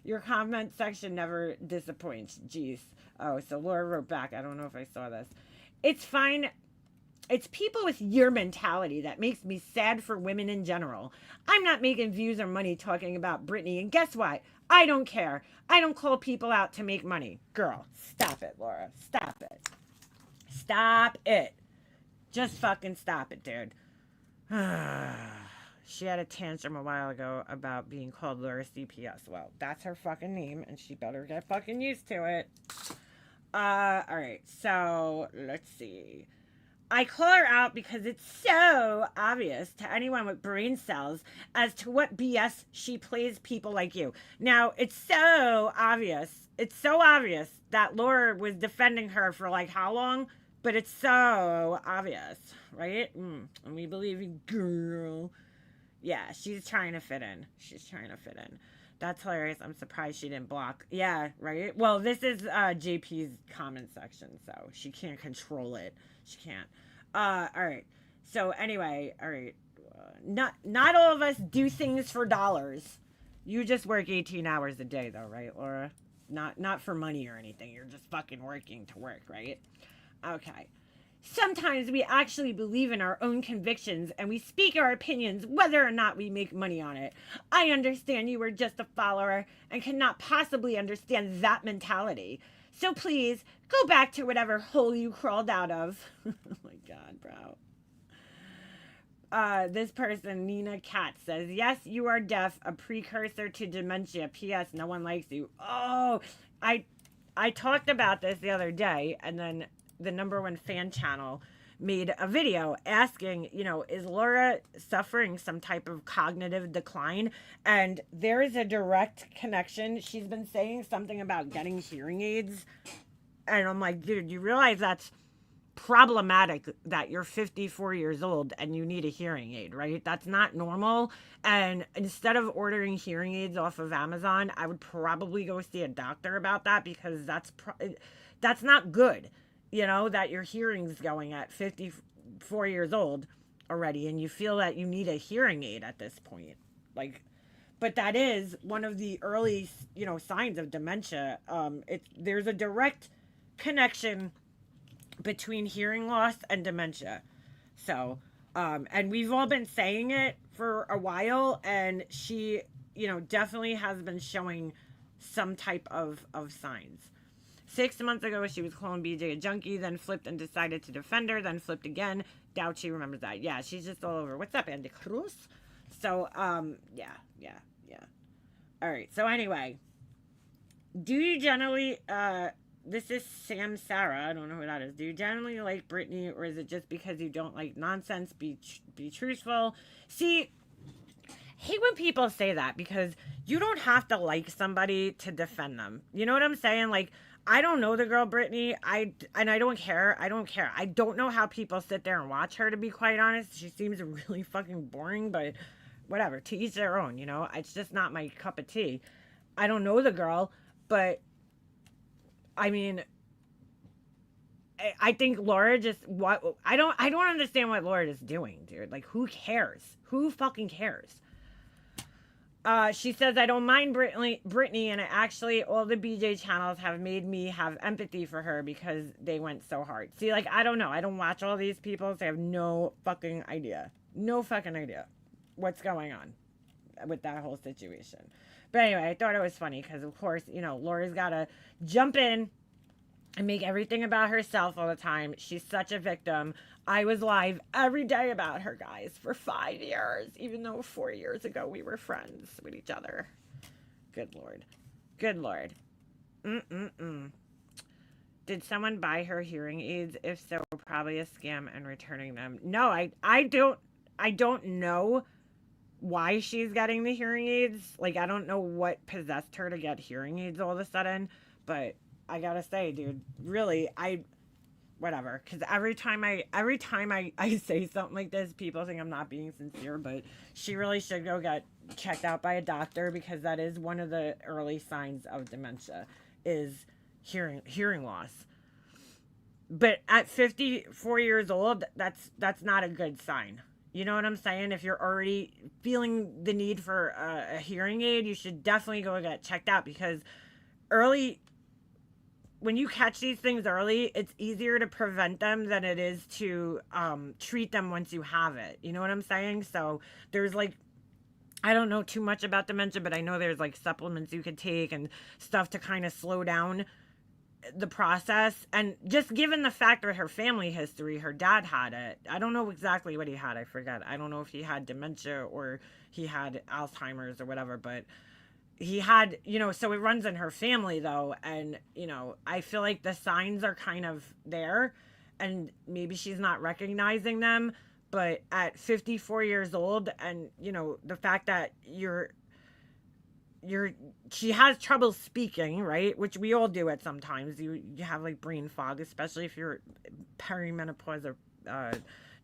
S1: Your comment section never disappoints. Jeez. Oh, so Laura wrote back. I don't know if I saw this. It's fine. It's people with your mentality that makes me sad for women in general. I'm not making views or money talking about Britney, and guess what? I don't care. I don't call people out to make money. Girl, stop it, Laura. Stop it. Stop it. Just fucking stop it, dude. She had a tantrum a while ago about being called Laura CPS. Well, that's her fucking name, and she better get fucking used to it. Alright, so let's see. I call her out because it's so obvious to anyone with brain cells as to what BS she plays people like you. Now, it's so obvious. It's so obvious that Laura was defending her for like how long? But it's so obvious, right? And we believe you, girl. Yeah, she's trying to fit in. She's trying to fit in. That's hilarious. I'm surprised she didn't block. Yeah, right? Well, this is JP's comment section, so she can't control it. She can't. All right. So anyway, all right. Not all of us do things for dollars. You just work 18 hours a day, though, right, Laura? Not for money or anything. You're just fucking working to work, right? Okay. Sometimes we actually believe in our own convictions and we speak our opinions whether or not we make money on it. I understand you were just a follower and cannot possibly understand that mentality. So please go back to whatever hole you crawled out of. Oh my God, bro. This person, Nina Katz, says, yes, you are deaf, a precursor to dementia. P.S. No one likes you. Oh, I talked about this the other day, and then the #1 fan channel made a video asking, is Laura suffering some type of cognitive decline? And there is a direct connection. She's been saying something about getting hearing aids. And I'm like, dude, you realize that's problematic that you're 54 years old and you need a hearing aid, right? That's not normal. And instead of ordering hearing aids off of Amazon, I would probably go see a doctor about that, because that's not good. That your hearing's going at 54 years old already and you feel that you need a hearing aid at this point. But that is one of the early, signs of dementia. There's a direct connection between hearing loss and dementia. So, and we've all been saying it for a while, and she, definitely has been showing some type of signs. 6 months ago, she was calling BJ a junkie, then flipped and decided to defend her, then flipped again. Doubt she remembers that. Yeah, she's just all over. What's up, Andy Cruz? So, yeah. All right, so anyway, do you generally, this is Sam Sarah, I don't know who that is. Do you generally like Britney, or is it just because you don't like nonsense? Be truthful. See, hate when people say that, because you don't have to like somebody to defend them. You know what I'm saying? Like, I don't know the girl Britney. I don't care. I don't know how people sit there and watch her, to be quite honest. She seems really fucking boring, but whatever. To each their own, It's just not my cup of tea. I don't know the girl, but I mean, I think Laura I don't understand what Laura is doing, dude. Like, who cares? Who fucking cares? She says, I don't mind Britney, and actually all the BJ channels have made me have empathy for her because they went so hard. See, like, I don't know. I don't watch all these people, so I have no fucking idea. No fucking idea what's going on with that whole situation. But anyway, I thought it was funny because, of course, Laura's got to jump in and make everything about herself all the time. She's such a victim. I was live every day about her, guys, for 5 years, even though 4 years ago we were friends with each other. Good Lord. Good Lord. Did someone buy her hearing aids? If so, probably a scam and returning them. No, I don't know why she's getting the hearing aids. Like, I don't know what possessed her to get hearing aids all of a sudden, but I gotta say, dude, really, whatever. Because every time I say something like this, people think I'm not being sincere, but she really should go get checked out by a doctor, because that is one of the early signs of dementia, is hearing loss. But at 54 years old, that's not a good sign. You know what I'm saying? If you're already feeling the need for a hearing aid, you should definitely go get checked out, because when you catch these things early, it's easier to prevent them than it is to treat them once you have it. You know what I'm saying? So there's I don't know too much about dementia, but I know there's supplements you could take and stuff to kind of slow down the process. And just given the fact that her family history, her dad had it. I don't know exactly what he had. I forget. I don't know if he had dementia or he had Alzheimer's or whatever, but he had, so it runs in her family though. And, I feel like the signs are kind of there. and maybe she's not recognizing them, but at 54 years old, and the fact that you're she has trouble speaking, right? Which we all do at sometimes. You have like brain fog, especially if you're perimenopause or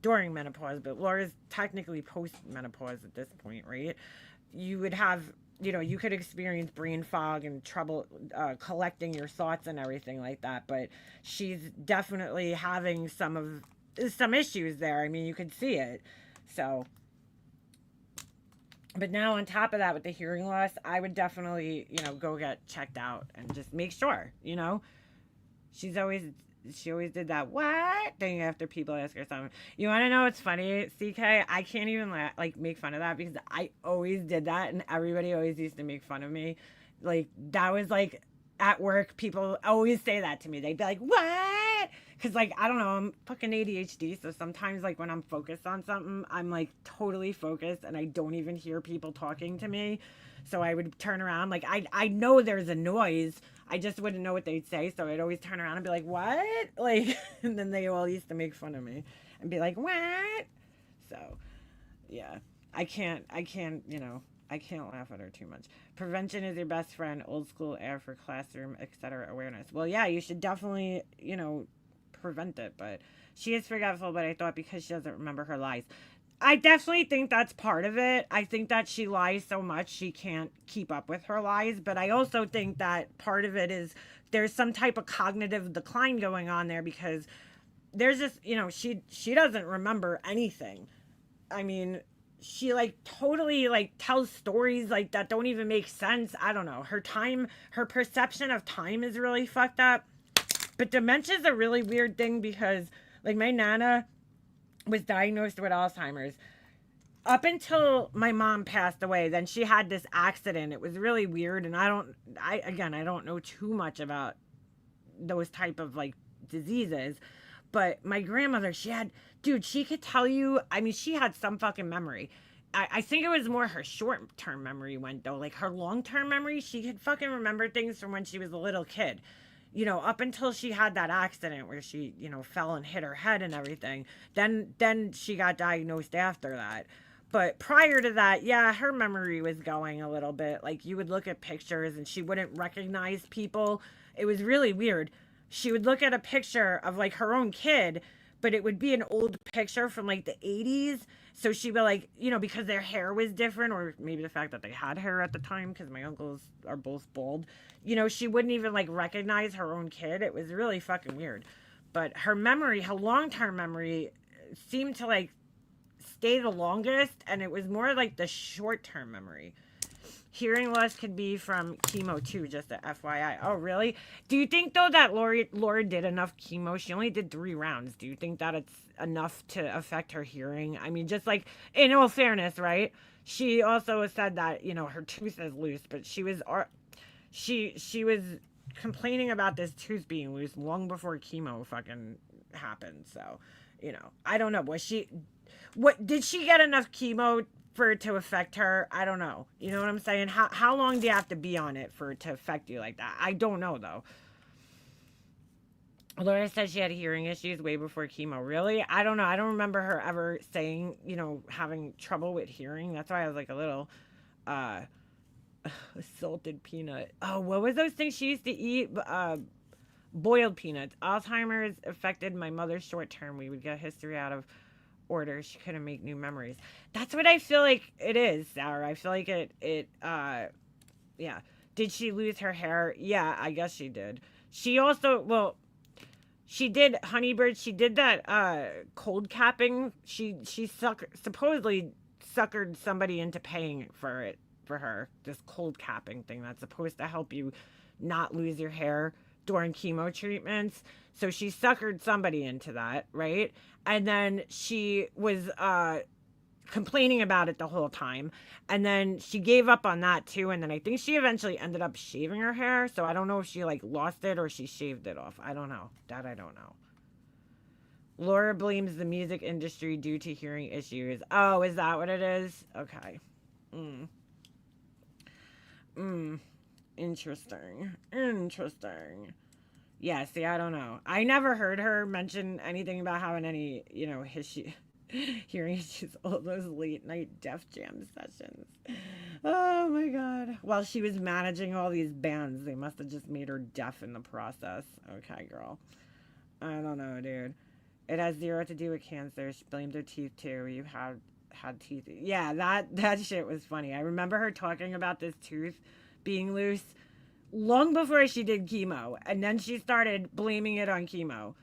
S1: during menopause, but Laura's technically post menopause at this point, right? You would have, you could experience brain fog and trouble collecting your thoughts and everything like that, but she's definitely having some issues there. I mean, you could see it. So, but now on top of that, with the hearing loss, I would definitely, go get checked out and just make sure, she's always she always did that what thing after people ask her something. You want to know what's funny, CK? I can't even like make fun of that because I always did that, and everybody always used to make fun of me. Like that was like at work, people always say that to me. They'd be like, "What?" Because like I don't know, I'm fucking ADHD, so sometimes like when I'm focused on something, I'm like totally focused, and I don't even hear people talking to me. So I would turn around, like I know there's a noise, I just wouldn't know what they'd say, so I'd always turn around and be like, "What?" Like, and then they all used to make fun of me and be like, "What?" So, yeah, I can't laugh at her too much. Prevention is your best friend. Old school air for classroom, etc. Awareness. Well, yeah, you should definitely, prevent it. But she is forgetful. But I thought because she doesn't remember her lies. I definitely think that's part of it. I think that she lies so much she can't keep up with her lies. But I also think that part of it is there's some type of cognitive decline going on there because there's just, she doesn't remember anything. I mean, she like totally like tells stories like that don't even make sense. I don't know. Her perception of time is really fucked up. But dementia is a really weird thing because like my nana was diagnosed with Alzheimer's. Up until my mom passed away, then she had this accident. It was really weird, and I don't know too much about those type of like diseases. But my grandmother, she could tell you, I mean, she had some fucking memory. I think it was more her short term memory went though. Like her long term memory, she could fucking remember things from when she was a little kid. Up until she had that accident where she, fell and hit her head and everything. Then she got diagnosed after that. But prior to that, yeah, her memory was going a little bit. Like you would look at pictures and she wouldn't recognize people. It was really weird. She would look at a picture of like her own kid, but it would be an old picture from like the 80s. So she'd be like, because their hair was different, or maybe the fact that they had hair at the time, because my uncles are both bald, she wouldn't even like recognize her own kid. It was really fucking weird. But her memory, her long term memory, seemed to like stay the longest, and it was more like the short term memory. Hearing loss could be from chemo too, just a FYI. Oh, really? Do you think though that Laura did enough chemo? She only did 3 rounds. Do you think that it's enough to affect her hearing? I mean, just like in all fairness, right? She also said that her tooth is loose, but she was complaining about this tooth being loose long before chemo fucking happened. So, I don't know. What did she get enough chemo for it to affect her? I don't know. You know what I'm saying? How long do you have to be on it for it to affect you like that? I don't know though. Laura said she had hearing issues way before chemo. Really? I don't know. I don't remember her ever saying, having trouble with hearing. That's why I was like a little salted peanut. Oh, what was those things she used to eat? Boiled peanuts. Alzheimer's affected my mother's short term. We would get history out of order. She couldn't make new memories. That's what I feel like it is, Sarah. I feel like yeah. Did she lose her hair? Yeah, I guess she did. She also, well, she did Honeybird. She did that cold capping. She supposedly suckered somebody into paying for her. This cold capping thing that's supposed to help you not lose your hair during chemo treatments. So she suckered somebody into that, right? And then she was complaining about it the whole time. And then she gave up on that too. And then I think she eventually ended up shaving her hair. So I don't know if she like lost it or she shaved it off. I don't know. That I don't know. Laura blames the music industry due to hearing issues. Oh, is that what it is? Okay. Interesting. Yeah, see, I don't know. I never heard her mention anything about having any, hearing issues, all those late night Def Jam sessions. Oh my god. While she was managing all these bands, they must have just made her deaf in the process. Okay, girl. I don't know, dude. It has zero to do with cancer. She blamed her teeth too. You had teeth. Yeah, that shit was funny. I remember her talking about this tooth being loose long before she did chemo, and then she started blaming it on chemo.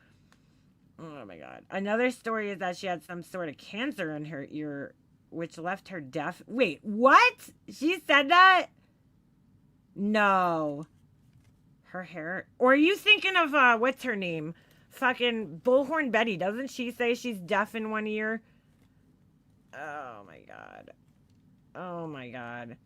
S1: Oh my god. Another story is that she had some sort of cancer in her ear, which left her deaf. Wait, what? She said that? No. Her hair. Or are you thinking of what's her name? Fucking Bullhorn Betty. Doesn't she say she's deaf in one ear? Oh my god. Oh my god.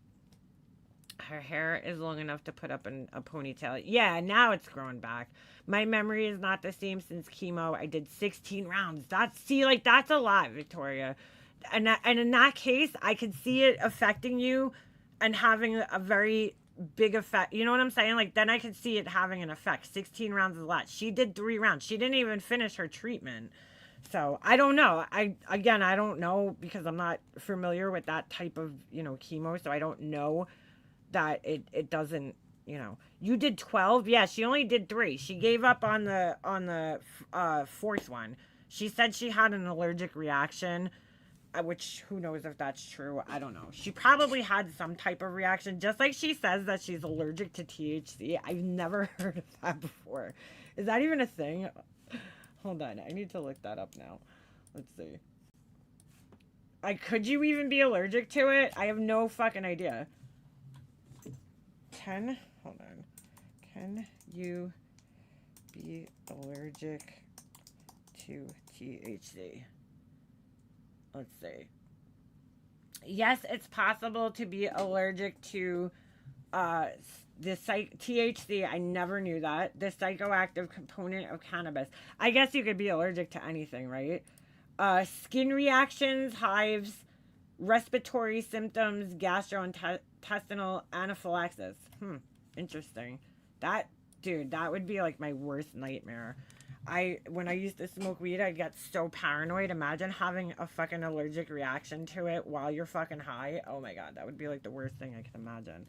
S1: Her hair is long enough to put up in a ponytail. Yeah, now it's growing back. My memory is not the same since chemo. I did 16 rounds. That's a lot, Victoria. And in that case, I could see it affecting you and having a very big effect. You know what I'm saying? Like, then I could see it having an effect. 16 rounds is a lot. She did 3 rounds. She didn't even finish her treatment. So I don't know. I don't know because I'm not familiar with that type of, chemo. So I don't know that it doesn't, you did 12. Yeah, she only did 3. She gave up on the fourth one. She said she had an allergic reaction, which who knows if that's true. I don't know. She probably had some type of reaction, just like she says that she's allergic to THC. I've never heard of that before. Is that even a thing? Hold on, I need to look that up now. Let's see. Could you even be allergic to it? I have no fucking idea. Hold on. Can you be allergic to THC? Let's see. Yes, it's possible to be allergic to THC. I never knew that. The psychoactive component of cannabis. I guess you could be allergic to anything, right? Skin reactions, hives, respiratory symptoms, gastrointestinal anaphylaxis. Interesting. That would be like my worst nightmare. When I used to smoke weed, I'd get so paranoid. Imagine having a fucking allergic reaction to it while you're fucking high. Oh my god, that would be like the worst thing I can imagine.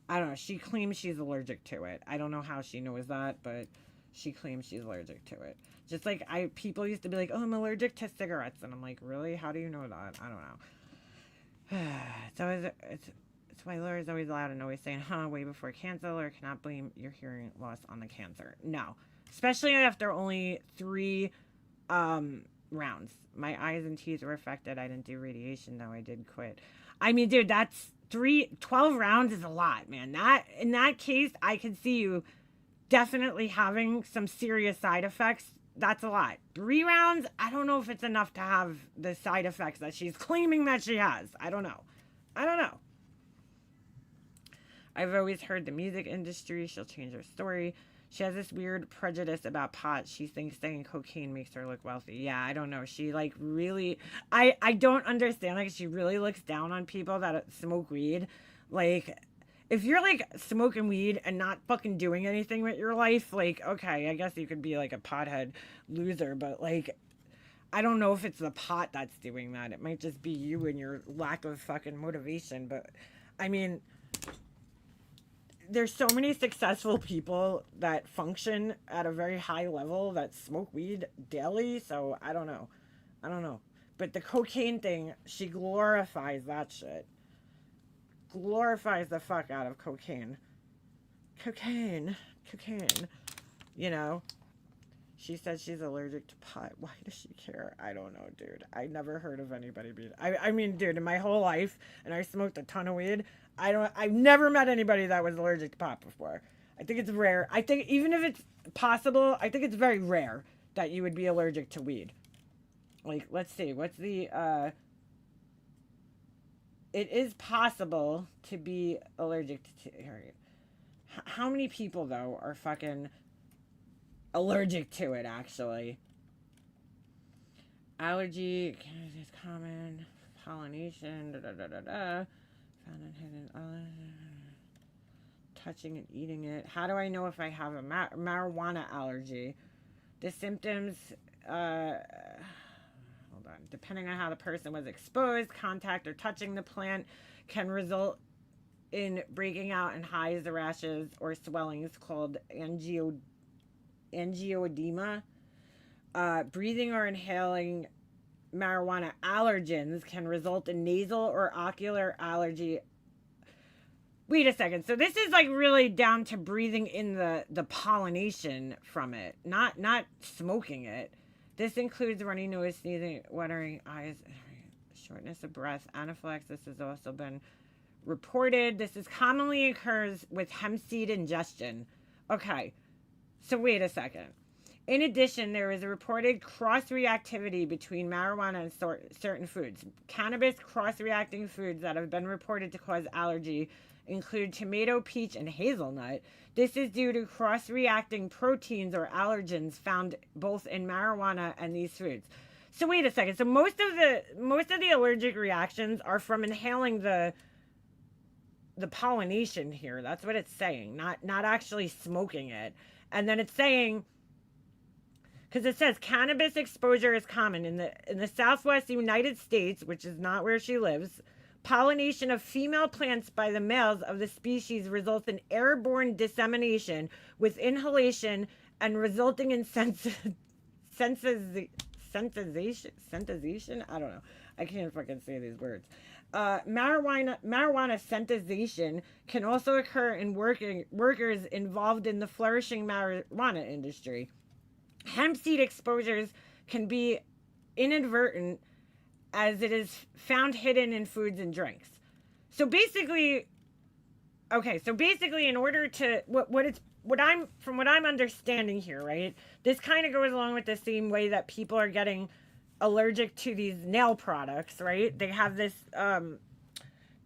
S1: I don't know. She claims she's allergic to it. I don't know how she knows that, but she claims she's allergic to it. Just like people used to be like, "Oh, I'm allergic to cigarettes," and I'm like, "Really? How do you know that?" I don't know. It's why lawyers always loud and always saying, way before cancer, or cannot blame your hearing loss on the cancer. No. Especially after only 3 rounds. My eyes and teeth were affected. I didn't do radiation, though. I did quit. I mean, dude, that's 12 rounds is a lot, man. In that case, I could see you definitely having some serious side effects. That's a lot. 3 rounds, I don't know if it's enough to have the side effects that she's claiming that she has. I don't know. I've always heard the music industry, she'll change her story. She has this weird prejudice about pot. She thinks saying cocaine makes her look wealthy. Yeah, I don't know. She like really, I don't understand. Like she really looks down on people that smoke weed. Like if you're like smoking weed and not fucking doing anything with your life, like okay, I guess you could be like a pothead loser. But like, I don't know if it's the pot that's doing that. It might just be you and your lack of fucking motivation. But I mean, there's so many successful people that function at a very high level that smoke weed daily. So I don't know. But the cocaine thing, she glorifies that shit. Glorifies the fuck out of cocaine. Cocaine. You know? She said she's allergic to pot. Why does she care? I don't know, dude. I never heard of anybody being... I mean, dude, in my whole life, and I smoked a ton of weed, I've never met anybody that was allergic to pot before. I think it's rare. I think even if it's possible, I think it's very rare that you would be allergic to weed. Like, let's see. What's the... It is possible to be allergic to... How many people, though, are fucking... allergic to it, actually. Allergy is common. Pollination. Found in hidden touching and eating it. How do I know if I have a marijuana allergy? The symptoms, hold on, depending on how the person was exposed, contact or touching the plant can result in breaking out in hives, rashes, or swellings called angioedema. Breathing or inhaling marijuana allergens can result in nasal or ocular allergy. Wait a second. So this is like really down to breathing in the pollination from it, not smoking it. This includes runny nose, sneezing, watering eyes, shortness of breath, anaphylaxis has also been reported. This is commonly occurs with hemp seed ingestion. Okay, so wait a second. In addition, there is a reported cross-reactivity between marijuana and certain foods. Cannabis cross-reacting foods that have been reported to cause allergy include tomato, peach, and hazelnut. This is due to cross-reacting proteins or allergens found both in marijuana and these foods. So wait a second. So most of the allergic reactions are from inhaling the pollination here. That's what it's saying, not actually smoking it. And then it's saying, because it says cannabis exposure is common in the Southwest United States, which is not where she lives. Pollination of female plants by the males of the species results in airborne dissemination with inhalation and resulting in sensitization. I don't know. I can't fucking say these words. Marijuana sensitization can also occur in workers involved in the flourishing marijuana industry. Hemp seed exposures can be inadvertent as it is found hidden in foods and drinks. So basically, in order to what I'm understanding here, right? This kind of goes along with the same way that people are getting allergic to these nail products, right? They have this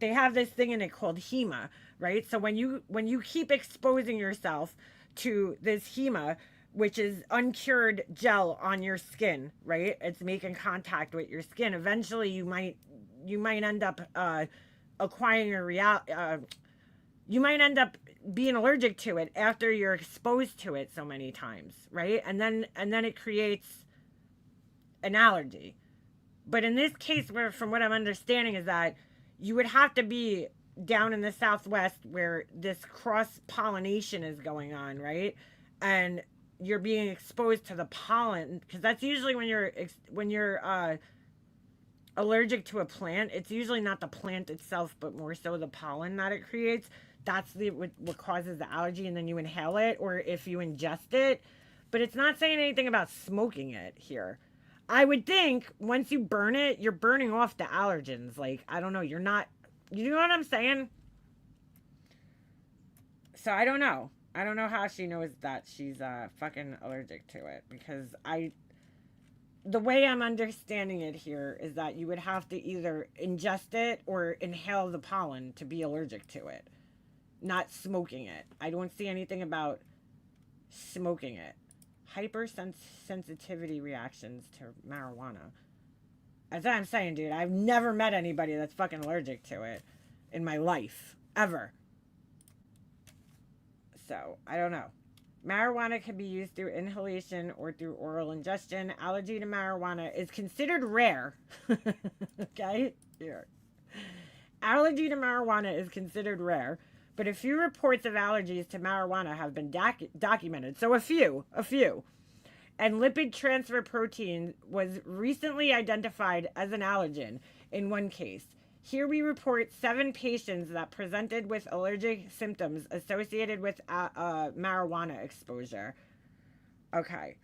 S1: thing in it called HEMA, right? So when you keep exposing yourself to this HEMA, which is uncured gel on your skin, right? It's making contact with your skin. Eventually, you might end up acquiring you might end up being allergic to it after you're exposed to it so many times, right? And then it creates an allergy. But in this case, from what I'm understanding, is that you would have to be down in the Southwest where this cross-pollination is going on, right? And you're being exposed to the pollen, because that's usually when you're allergic to a plant. It's usually not the plant itself, but more so the pollen that it creates. That's what causes the allergy, and then you inhale it, or if you ingest it. But it's not saying anything about smoking it here. I would think once you burn it, you're burning off the allergens. Like, I don't know, you know what I'm saying? So I don't know. I don't know how she knows that she's fucking allergic to it, because the way I'm understanding it here is that you would have to either ingest it or inhale the pollen to be allergic to it, not smoking it. I don't see anything about smoking it. Hypersensitivity reactions to marijuana. That's what I'm saying, dude. I've never met anybody that's fucking allergic to it in my life, ever. So, I don't know. Marijuana can be used through inhalation or through oral ingestion. Allergy to marijuana is considered rare. Okay? Here. Allergy to marijuana is considered rare, but a few reports of allergies to marijuana have been documented. So a few. And lipid transfer protein was recently identified as an allergen in one case. Here we report 7 patients that presented with allergic symptoms associated with marijuana exposure. Okay.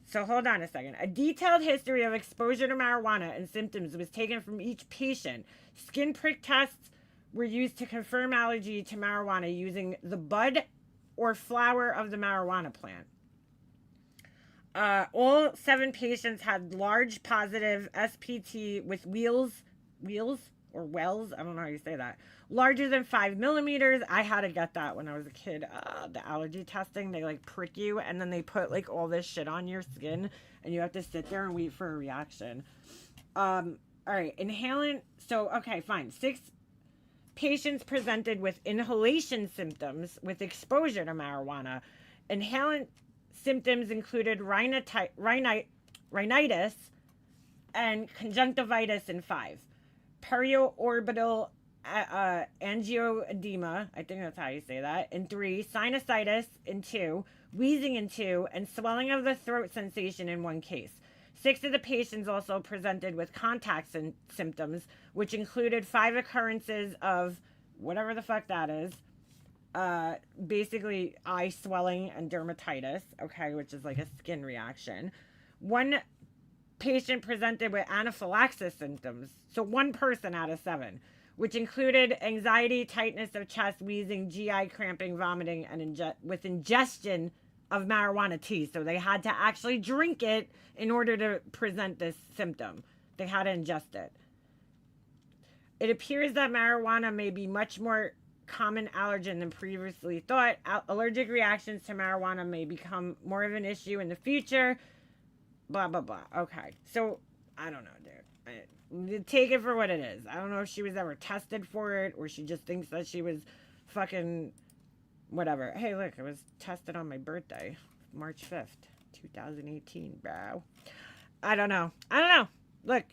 S1: So hold on a second. A detailed history of exposure to marijuana and symptoms was taken from each patient. Skin prick tests were used to confirm allergy to marijuana using the bud or flower of the marijuana plant. All 7 patients had large positive SPT with wheels or wells, I don't know how you say that, larger than 5 millimeters. I had to get that when I was a kid. The allergy testing, they like prick you and then they put like all this shit on your skin and you have to sit there and wait for a reaction. All right, inhalant. So, okay, fine. patients presented with inhalation symptoms with exposure to marijuana. Inhalant symptoms included rhinitis and conjunctivitis in 5. Periorbital angioedema, I think that's how you say that, in 3. Sinusitis in 2. Wheezing in 2. And swelling of the throat sensation in 1 case. 6 of the patients also presented with contact symptoms, which included 5 occurrences of whatever the fuck that is. Basically eye swelling and dermatitis, okay, which is like a skin reaction. 1 patient presented with anaphylaxis symptoms, so 1 person out of 7, which included anxiety, tightness of chest, wheezing, GI cramping, vomiting, and with ingestion of marijuana tea. So they had to actually drink it in order to present this symptom. They had to ingest it. It appears that marijuana may be much more common allergen than previously thought. Allergic reactions to marijuana may become more of an issue in the future. Blah, blah, blah. Okay. So, I don't know, dude. Take it for what it is. I don't know if she was ever tested for it or she just thinks that she was fucking whatever. Hey, look, I was tested on my birthday, March 5th, 2018, bro. I don't know. Look,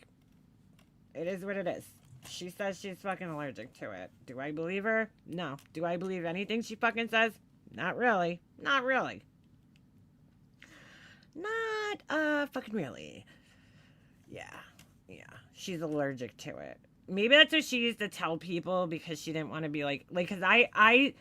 S1: it is what it is. She says she's fucking allergic to it. Do I believe her? No. Do I believe anything she fucking says? Not really. Not really. Not fucking really. Yeah. She's allergic to it. Maybe that's what she used to tell people because she didn't want to be like, cause I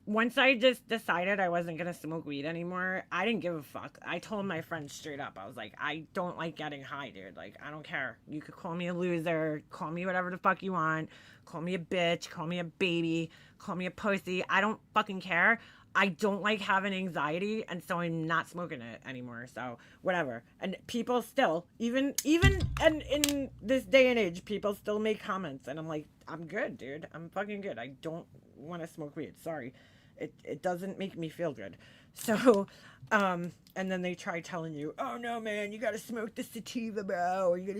S1: once I just decided I wasn't gonna smoke weed anymore, I didn't give a fuck. I told my friends straight up, I was like, I don't like getting high, dude. Like, I don't care. You could call me a loser, call me whatever the fuck you want, call me a bitch, call me a baby, call me a pussy. I don't fucking care. I don't like having anxiety, and so I'm not smoking it anymore. So whatever. And people still, even and in this day and age, people still make comments, and I'm like, I'm good, dude. I'm fucking good. I don't want to smoke weed. Sorry. It doesn't make me feel good. So, and then they try telling you, oh no, man, you gotta smoke the sativa, bro. Or you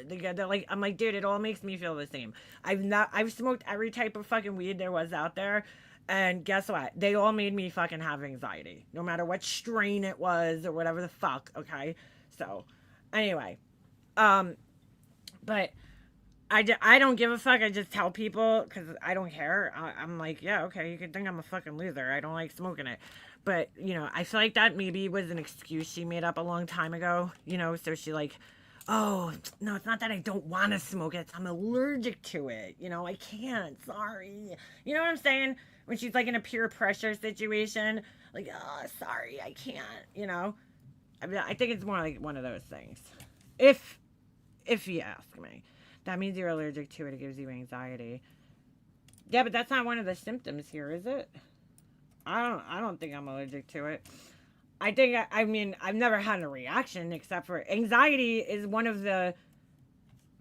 S1: gotta, they're like, I'm like, dude, it all makes me feel the same. I've smoked every type of fucking weed there was out there. And guess what? They all made me fucking have anxiety. No matter what strain it was or whatever the fuck, okay? So, anyway. But I don't give a fuck. I just tell people because I don't care. I'm like, yeah, okay, you can think I'm a fucking loser. I don't like smoking it. But, you know, I feel like that maybe was an excuse she made up a long time ago, you know? So she like, oh, no, it's not that I don't want to smoke it. I'm allergic to it. You know, I can't. Sorry. You know what I'm saying? When she's like in a peer pressure situation, like, oh, sorry, I can't, you know? I mean, I think it's more like one of those things. If you ask me. That means you're allergic to it. It gives you anxiety. Yeah, but that's not one of the symptoms here, is it? I don't think I'm allergic to it. I mean, I've never had a reaction except for anxiety is one of the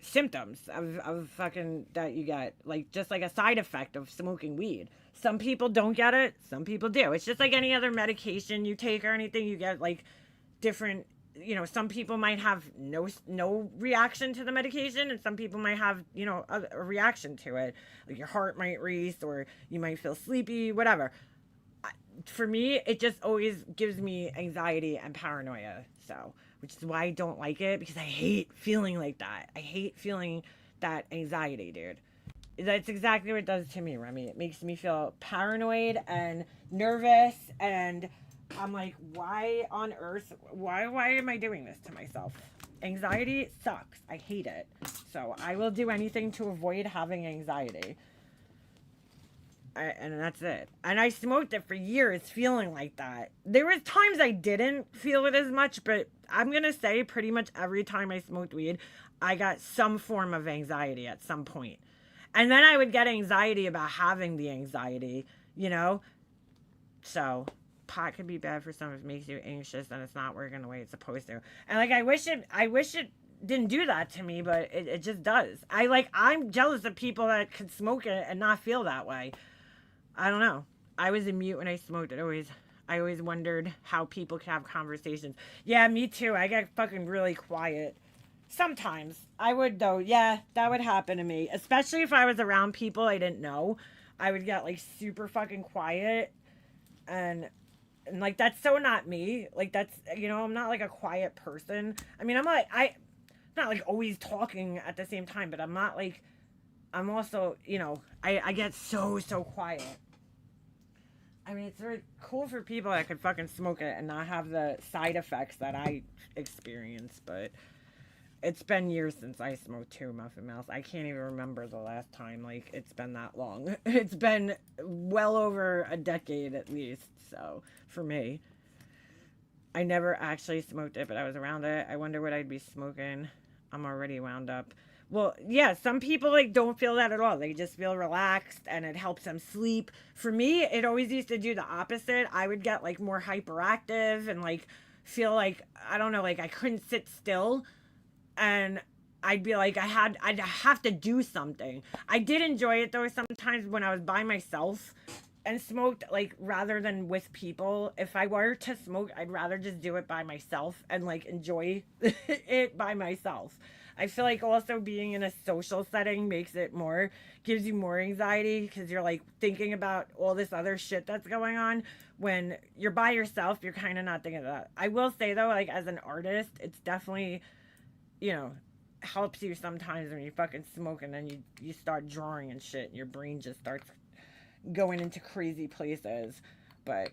S1: symptoms of fucking that you get. Like, just like a side effect of smoking weed. Some people don't get it. Some people do. It's just like any other medication you take or anything. You get like different, you know, some people might have no reaction to the medication and some people might have, you know, a reaction to it. Like your heart might race or you might feel sleepy, whatever. For me, it just always gives me anxiety and paranoia. So, which is why I don't like it because I hate feeling like that. I hate feeling that anxiety, dude. That's exactly what it does to me, Remy. It makes me feel paranoid and nervous and I'm like, why on earth, why am I doing this to myself? Anxiety sucks. I hate it. So I will do anything to avoid having anxiety. And that's it. And I smoked it for years feeling like that. There was times I didn't feel it as much, but I'm going to say pretty much every time I smoked weed, I got some form of anxiety at some point. And then I would get anxiety about having the anxiety, you know? So pot could be bad for some if it makes you anxious and it's not working the way it's supposed to. And like I wish it didn't do that to me, but it just does. I'm jealous of people that could smoke it and not feel that way. I don't know. I was in mute when I smoked it. I always wondered how people could have conversations. Yeah, me too. I got fucking really quiet. Sometimes I would though. Yeah, that would happen to me, especially if I was around people I didn't know. I would get like super fucking quiet and like that's so not me. Like that's I'm not like a quiet person. I mean, not like always talking at the same time, but I'm not like I'm also, I get so quiet. I mean, it's very cool for people that could fucking smoke it and not have the side effects that I experience, but it's been years since I smoked too, Muffin Mouse. I can't even remember the last time. Like, it's been that long. It's been well over a decade at least. So, for me, I never actually smoked it, but I was around it. I wonder what I'd be smoking. I'm already wound up. Well, yeah, some people like don't feel that at all. They just feel relaxed and it helps them sleep. For me, it always used to do the opposite. I would get like more hyperactive and like feel like I don't know, like I couldn't sit still and I'd be like I'd have to do something. I did enjoy it though sometimes when I was by myself and smoked like rather than with people. If I were to smoke, I'd rather just do it by myself and like enjoy it by myself. I feel like also being in a social setting makes it more gives you more anxiety because you're like thinking about all this other shit that's going on. When you're by yourself, you're kind of not thinking of that. I will say though, like as an artist, it's definitely you know, helps you sometimes when you fucking smoke and then you start drawing and shit and your brain just starts going into crazy places. But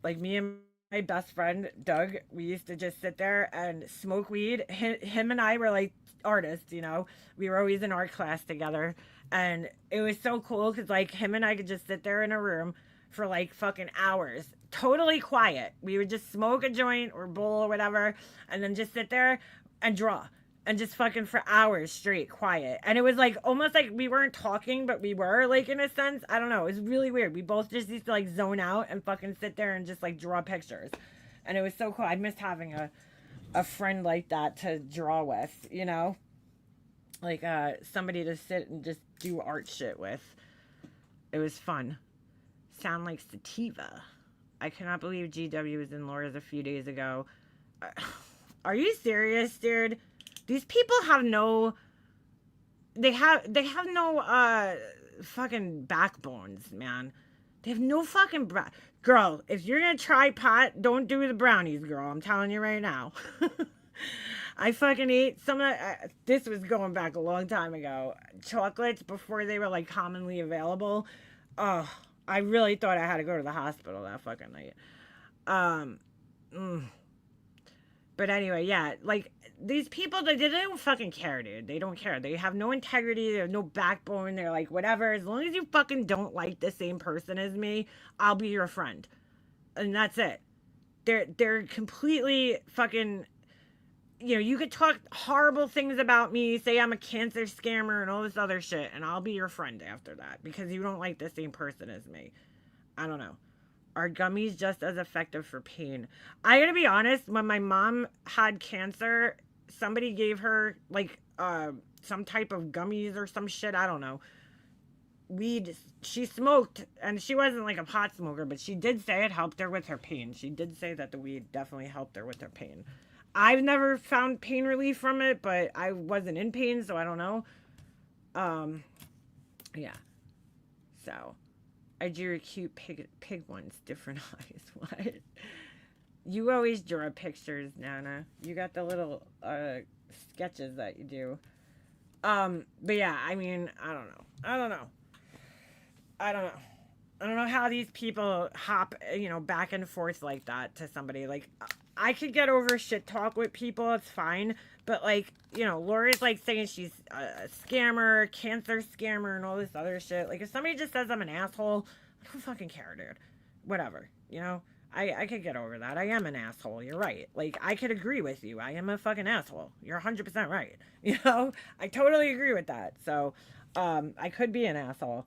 S1: like me and my best friend Doug, we used to just sit there and smoke weed. Him and I were like artists, We were always in art class together, and it was so cool because like him and I could just sit there in a room for like fucking hours, totally quiet. We would just smoke a joint or bowl or whatever, and then just sit there and draw and just fucking for hours straight quiet. And it was like almost like we weren't talking, but we were like in a sense. I don't know. It was really weird. We both just used to like zone out and fucking sit there and just like draw pictures. And it was so cool. I missed having a friend like that to draw with. Like somebody to sit and just do art shit with. It was fun. Sound like sativa. I cannot believe GW was in Laura's a few days ago. Are you serious, dude? These people have no they have no fucking backbones, man. They have no fucking girl, if you're gonna try pot, don't do the brownies, girl. I'm telling you right now. I fucking ate some of that. This was going back a long time ago. Chocolates before they were like commonly available. Oh, I really thought I had to go to the hospital that fucking night. Um, mm. But anyway, yeah, like these people, they don't fucking care, dude. They don't care. They have no integrity. They have no backbone. They're like, whatever. As long as you fucking don't like the same person as me, I'll be your friend, and that's it. They're completely fucking. You could talk horrible things about me, say I'm a cancer scammer and all this other shit, and I'll be your friend after that because you don't like the same person as me. I don't know. Are gummies just as effective for pain? I gotta be honest, when my mom had cancer, somebody gave her like some type of gummies or some shit, I don't know. Weed she smoked and she wasn't like a pot smoker, but she did say it helped her with her pain. She did say that the weed definitely helped her with her pain. I've never found pain relief from it, but I wasn't in pain, so I don't know. Um yeah. So I drew a cute pig ones, different eyes. What? You always draw pictures, Nana. You got the little sketches that you do. But yeah, I mean, I don't know. I don't know. I don't know. I don't know how these people hop, back and forth like that to somebody. Like, I could get over shit talk with people. It's fine. But, like, Lori's, like, saying she's a scammer, cancer scammer, and all this other shit. Like, if somebody just says I'm an asshole, I don't fucking care, dude. Whatever, I could get over that. I am an asshole. You're right. Like, I could agree with you. I am a fucking asshole. You're 100% right. I totally agree with that. So, I could be an asshole.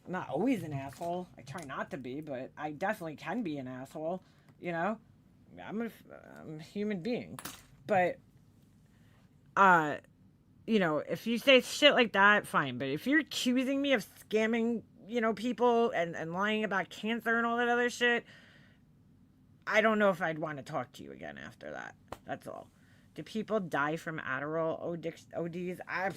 S1: I'm not always an asshole. I try not to be, but I definitely can be an asshole. I'm a human being. But, if you say shit like that, fine. But if you're accusing me of scamming, people and lying about cancer and all that other shit, I don't know if I'd want to talk to you again after that. That's all. Do people die from Adderall ODs? I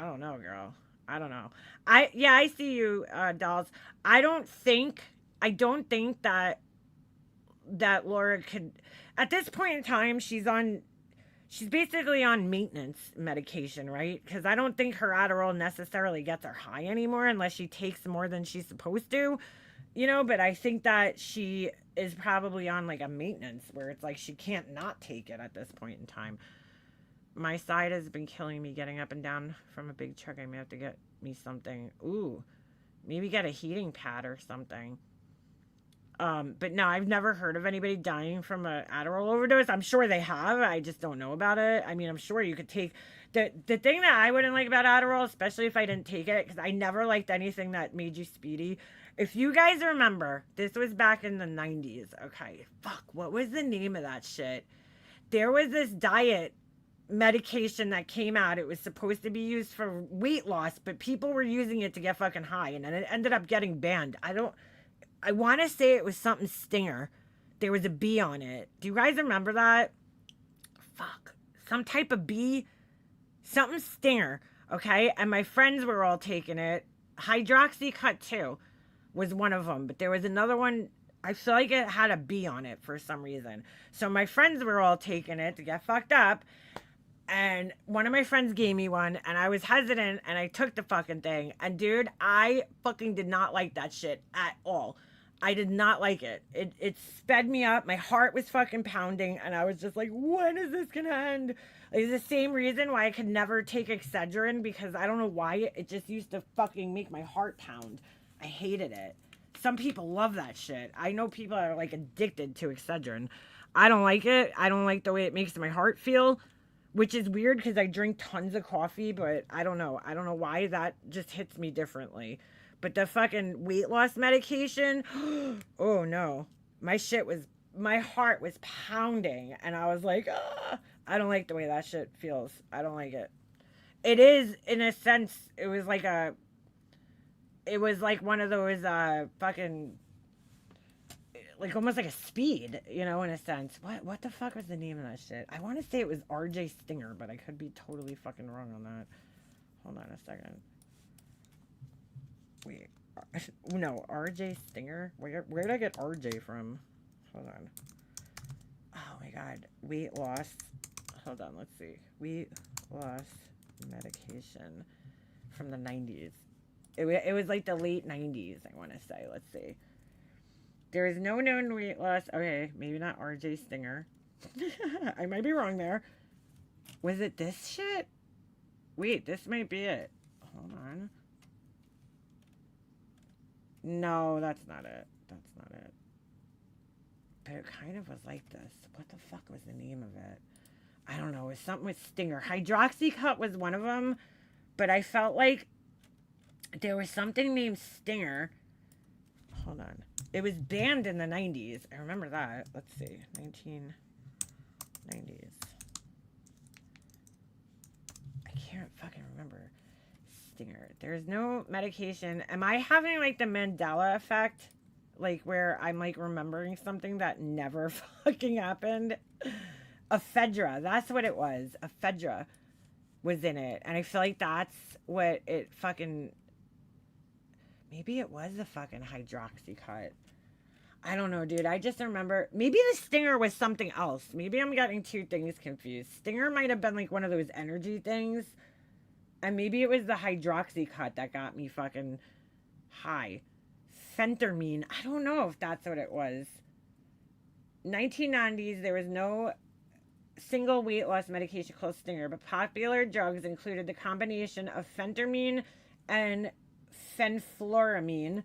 S1: don't know, girl. I don't know. I see you, dolls. I don't think that Laura could. At this point in time, she's basically on maintenance medication, right? Because I don't think her Adderall necessarily gets her high anymore unless she takes more than she's supposed to, but I think that she is probably on like a maintenance where it's like she can't not take it at this point in time. My side has been killing me getting up and down from a big truck. I may have to get me something. Ooh, maybe get a heating pad or something. But no, I've never heard of anybody dying from a Adderall overdose. I'm sure they have. I just don't know about it. I mean, I'm sure you could take the thing that I wouldn't like about Adderall, especially if I didn't take it, because I never liked anything that made you speedy. If you guys remember, this was back in the 90s. Okay, fuck, what was the name of that shit? There was this diet medication that came out. It was supposed to be used for weight loss, but people were using it to get fucking high, and then it ended up getting banned. I want to say it was something Stinger. There was a B on it. Do you guys remember that? Fuck. Some type of B. Something Stinger. Okay? And my friends were all taking it. Hydroxycut 2 was one of them. But there was another one. I feel like it had a B on it for some reason. So my friends were all taking it to get fucked up. And one of my friends gave me one, and I was hesitant, and I took the fucking thing. And dude, I fucking did not like that shit at all. I did not like it. It sped me up. My heart was fucking pounding, and I was just like, when is this gonna end? It's the same reason why I could never take Excedrin, because I don't know why it just used to fucking make my heart pound. I hated it. Some people love that shit. I know people are like addicted to Excedrin. I don't like it. I don't like the way it makes my heart feel, which is weird because I drink tons of coffee, but I don't know. I don't know why that just hits me differently. But the fucking weight loss medication, oh no. My heart was pounding, and I was like, I don't like the way that shit feels. I don't like it. It is, in a sense, it was like one of those fucking, like almost like a speed, in a sense. What the fuck was the name of that shit? I want to say it was RJ Stinger, but I could be totally fucking wrong on that. Hold on a second. Wait, no, RJ Stinger? Where did I get RJ from? Hold on. Oh my god. Weight loss. Hold on, let's see. Weight loss medication from the 90s. It was like the late 90s, I want to say. Let's see. There is no known weight loss. Okay, maybe not RJ Stinger. I might be wrong there. Was it this shit? Wait, this might be it. Hold on. No, that's not it. That's not it. But it kind of was like this. What the fuck was the name of it? I don't know. It was something with Stinger. Hydroxycut was one of them. But I felt like there was something named Stinger. Hold on. It was banned in the 90s. I remember that. Let's see. 1990s. I can't fucking remember. Stinger. There's no medication. Am I having like the Mandela effect? Like where I'm like remembering something that never fucking happened? Ephedra. That's what it was. Ephedra was in it. And I feel like that's what it fucking... Maybe it was the fucking Hydroxycut. I don't know, dude. I just remember... Maybe the Stinger was something else. Maybe I'm getting two things confused. Stinger might have been like one of those energy things. And maybe it was the Hydroxycut that got me fucking high. Phentermine. I don't know if that's what it was. 1990s, there was no single weight loss medication called Stinger, but popular drugs included the combination of phentermine and fenfluramine,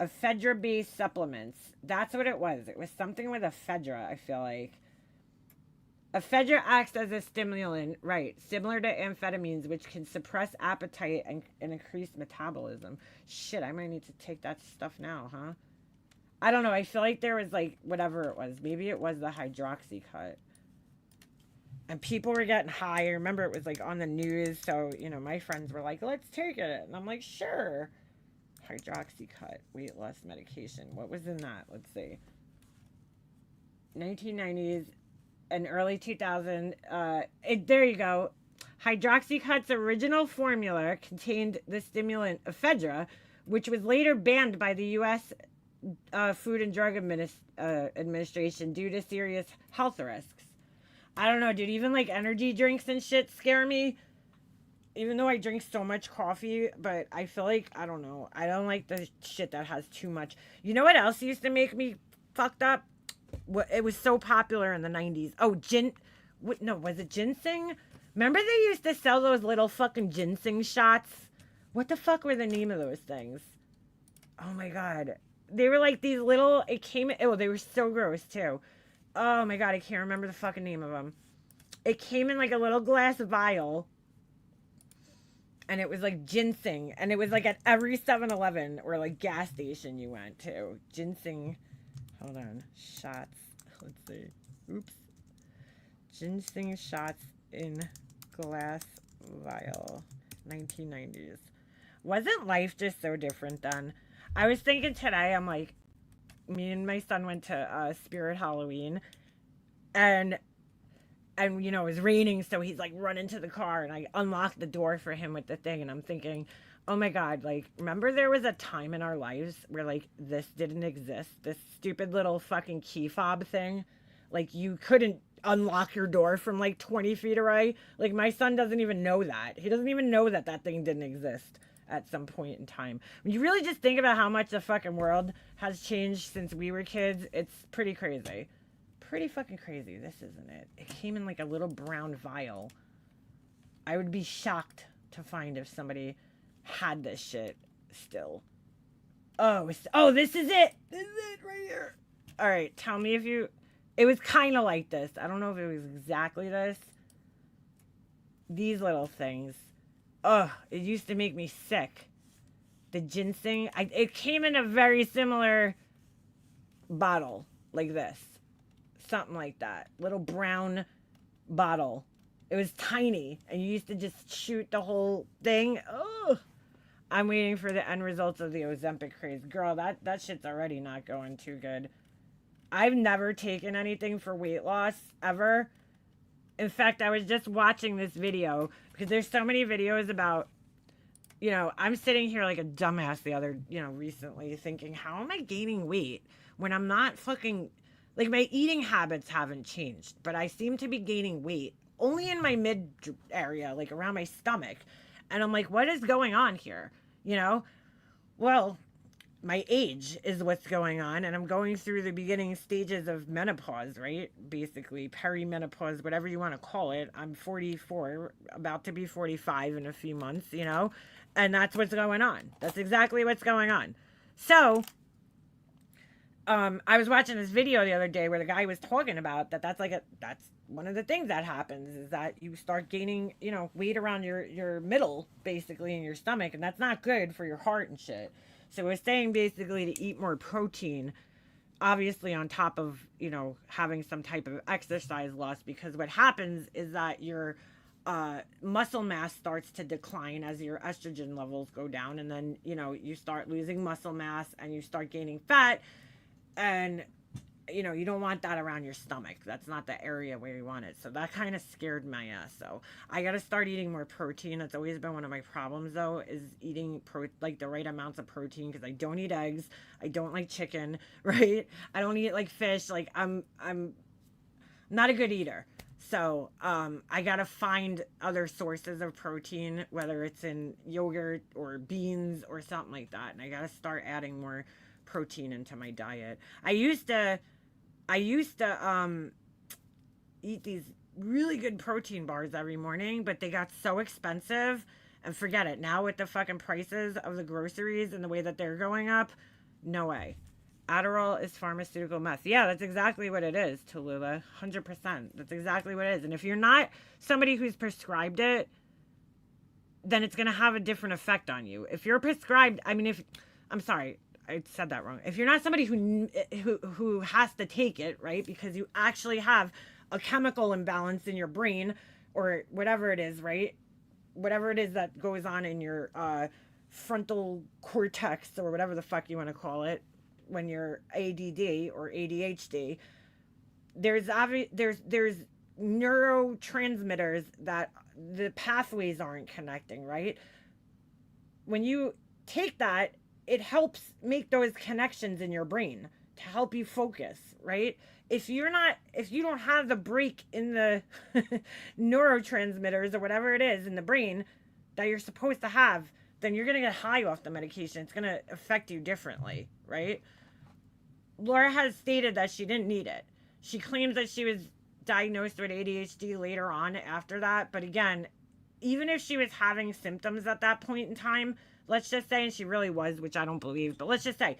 S1: ephedra-based supplements. That's what it was. It was something with ephedra, I feel like. Ephedra acts as a stimulant, right, similar to amphetamines, which can suppress appetite and increase metabolism. Shit, I might need to take that stuff now, huh? I don't know. I feel like there was, like, whatever it was. Maybe it was the Hydroxycut. And people were getting high. I remember it was, like, on the news. So, my friends were like, let's take it. And I'm like, sure. Hydroxycut, weight loss medication. What was in that? Let's see. 1990s. in early 2000. There you go. Hydroxycut's original formula contained the stimulant ephedra, which was later banned by the U.S. Food and Drug Administration due to serious health risks. I don't know, dude. Even like energy drinks and shit scare me. Even though I drink so much coffee, but I feel like, I don't know. I don't like the shit that has too much. You know what else used to make me fucked up? It was so popular in the 90s. Oh, no, was it ginseng? Remember they used to sell those little fucking ginseng shots? What the fuck were the name of those things? Oh my god. They were like these little, they were so gross too. Oh my god, I can't remember the fucking name of them. It came in like a little glass vial. And it was like ginseng. And it was like at every 7-Eleven or like gas station you went to. Ginseng. Hold on. Shots. Let's see. Oops. Ginseng shots in glass vial. 1990s. Wasn't life just so different then? I was thinking today, I'm like, me and my son went to Spirit Halloween. And you know, it was raining, so he's like running to the car, and I unlocked the door for him with the thing, and I'm thinking, oh my god, like, remember there was a time in our lives where like this didn't exist, this stupid little fucking key fob thing, like you couldn't unlock your door from like 20 feet away. Like my son doesn't even know that. He doesn't even know that that thing didn't exist at some point in time. When you really just think about how much the fucking world has changed since we were kids, it's pretty crazy. Pretty fucking crazy. This isn't it. It came in like a little brown vial. I would be shocked to find if somebody had this shit still. Oh, this is it. This is it right here. All right, tell me if you... It was kind of like this. I don't know if it was exactly this. These little things. Ugh, it used to make me sick. The ginseng. It came in a very similar bottle like this. Something like that. Little brown bottle. It was tiny. And you used to just shoot the whole thing. Ugh. I'm waiting for the end results of the Ozempic craze. Girl, that shit's already not going too good. I've never taken anything for weight loss, ever. In fact, I was just watching this video, because there's so many videos about, you know, I'm sitting here like a dumbass recently, thinking, how am I gaining weight when I'm not fucking, like, my eating habits haven't changed, but I seem to be gaining weight only in my mid area, like around my stomach. And I'm like, what is going on here? You know? Well, my age is what's going on, and I'm going through the beginning stages of menopause, right? Basically, perimenopause, whatever you want to call it. I'm 44, about to be 45 in a few months, you know? And that's what's going on. That's exactly what's going on. So, I was watching this video the other day where the guy was talking about that's one of the things that happens is that you start gaining, you know, weight around your middle, basically, in your stomach, and that's not good for your heart and shit. So we're saying basically to eat more protein, obviously on top of, you know, having some type of exercise loss, because what happens is that your muscle mass starts to decline as your estrogen levels go down, and then, you know, you start losing muscle mass and you start gaining fat, and, you know, you don't want that around your stomach. That's not the area where you want it. So that kind of scared my ass. So I got to start eating more protein. That's always been one of my problems, though, is eating like the right amounts of protein, because I don't eat eggs. I don't like chicken, right? I don't eat like fish. Like I'm not a good eater. So I got to find other sources of protein, whether it's in yogurt or beans or something like that. And I got to start adding more protein into my diet. I used to eat these really good protein bars every morning, but they got so expensive, and forget it. Now with the fucking prices of the groceries and the way that they're going up, no way. Adderall is pharmaceutical mess. Yeah, that's exactly what it is, Tallulah. 100%. That's exactly what it is. And if you're not somebody who's prescribed it, then it's going to have a different effect on you. If you're prescribed, I'm sorry, I said that wrong. If you're not somebody who has to take it, right, because you actually have a chemical imbalance in your brain or whatever it is, right, whatever it is that goes on in your frontal cortex or whatever the fuck you want to call it when you're ADD or ADHD, there's neurotransmitters that the pathways aren't connecting, right? When you take that, it helps make those connections in your brain to help you focus, right? If you don't have the break in the neurotransmitters or whatever it is in the brain that you're supposed to have, then you're going to get high off the medication. It's going to affect you differently, right? Laura has stated that she didn't need it. She claims that she was diagnosed with ADHD later on after that. But again, even if she was having symptoms at that point in time, let's just say, and she really was, which I don't believe, but let's just say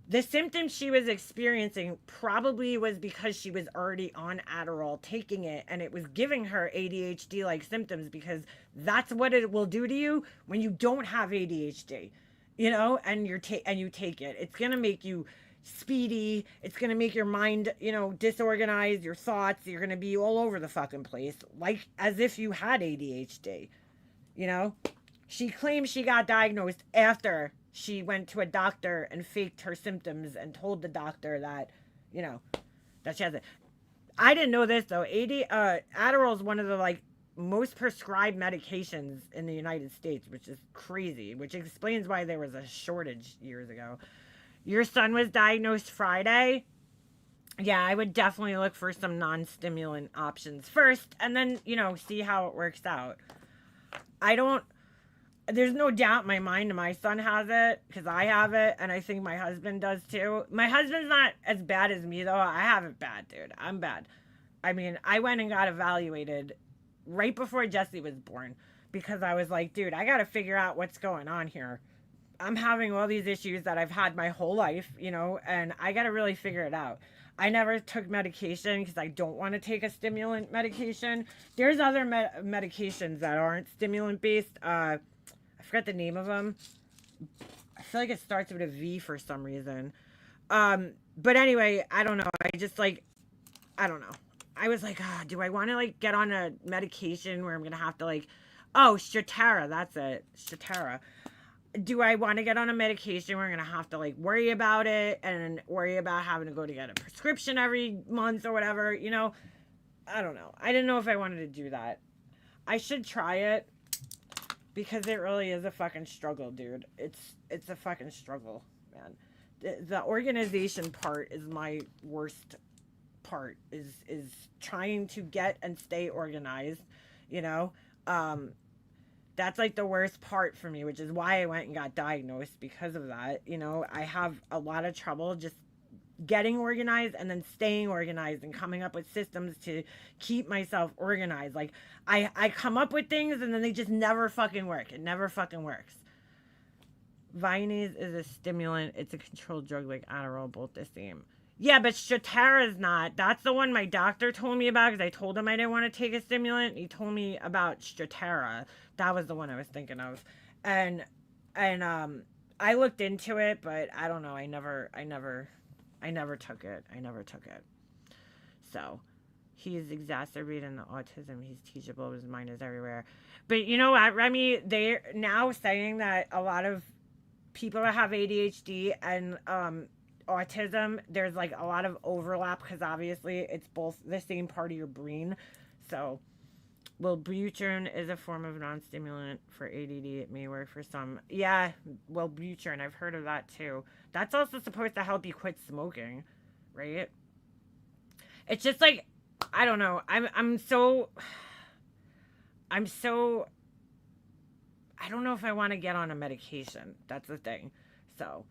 S1: the symptoms she was experiencing probably was because she was already on Adderall taking it, and it was giving her ADHD like symptoms, because that's what it will do to you when you don't have ADHD, and you take it. It's going to make you speedy. It's going to make your mind, disorganized, your thoughts. You're going to be all over the fucking place, like as if you had ADHD. She claims she got diagnosed after she went to a doctor and faked her symptoms and told the doctor that, that she has it. I didn't know this though. Adderall is one of the most prescribed medications in the United States, which is crazy, which explains why there was a shortage years ago. Your son was diagnosed Friday. Yeah, I would definitely look for some non-stimulant options first, and then, see how it works out. There's no doubt in my mind my son has it, because I have it, and I think my husband does too. My husband's not as bad as me, though. I have it bad, dude. I'm bad. I mean, I went and got evaluated right before Jesse was born, because I was like, dude, I got to figure out what's going on here. I'm having all these issues that I've had my whole life, and I got to really figure it out. I never took medication because I don't want to take a stimulant medication. There's other medications that aren't stimulant based. I forgot the name of them. I feel like it starts with a V for some reason. But anyway, I don't know. I don't know. I was like, do I want to get on a medication where I'm going to have to Strattera, that's it. Strattera. Do I want to get on a medication where I'm going to have to worry about it and worry about having to go to get a prescription every month or whatever, I don't know. I didn't know if I wanted to do that. I should try it, because it really is a fucking struggle, dude. It's a fucking struggle, man. The organization part is my worst part, is trying to get and stay organized, that's the worst part for me, which is why I went and got diagnosed, because of that. I have a lot of trouble just getting organized and then staying organized and coming up with systems to keep myself organized. I come up with things and then they just never fucking work. It never fucking works. Vyvanse is a stimulant. It's a controlled drug like Adderall, both the same. Yeah, but Strattera is not. That's the one my doctor told me about, because I told him I didn't want to take a stimulant. He told me about Strattera. That was the one I was thinking of. And I looked into it, but I don't know. I never took it. I never took it. So, he's exacerbating the autism. He's teachable. His mind is everywhere. But you know what, Remy? They're now saying that a lot of people that have ADHD and autism, there's a lot of overlap, because obviously it's both the same part of your brain. So, Wellbutrin is a form of non-stimulant for ADD. It may work for some. Yeah, Wellbutrin, I've heard of that too. That's also supposed to help you quit smoking, right? It's just I don't know. I'm so I don't know if I want to get on a medication. That's the thing. So,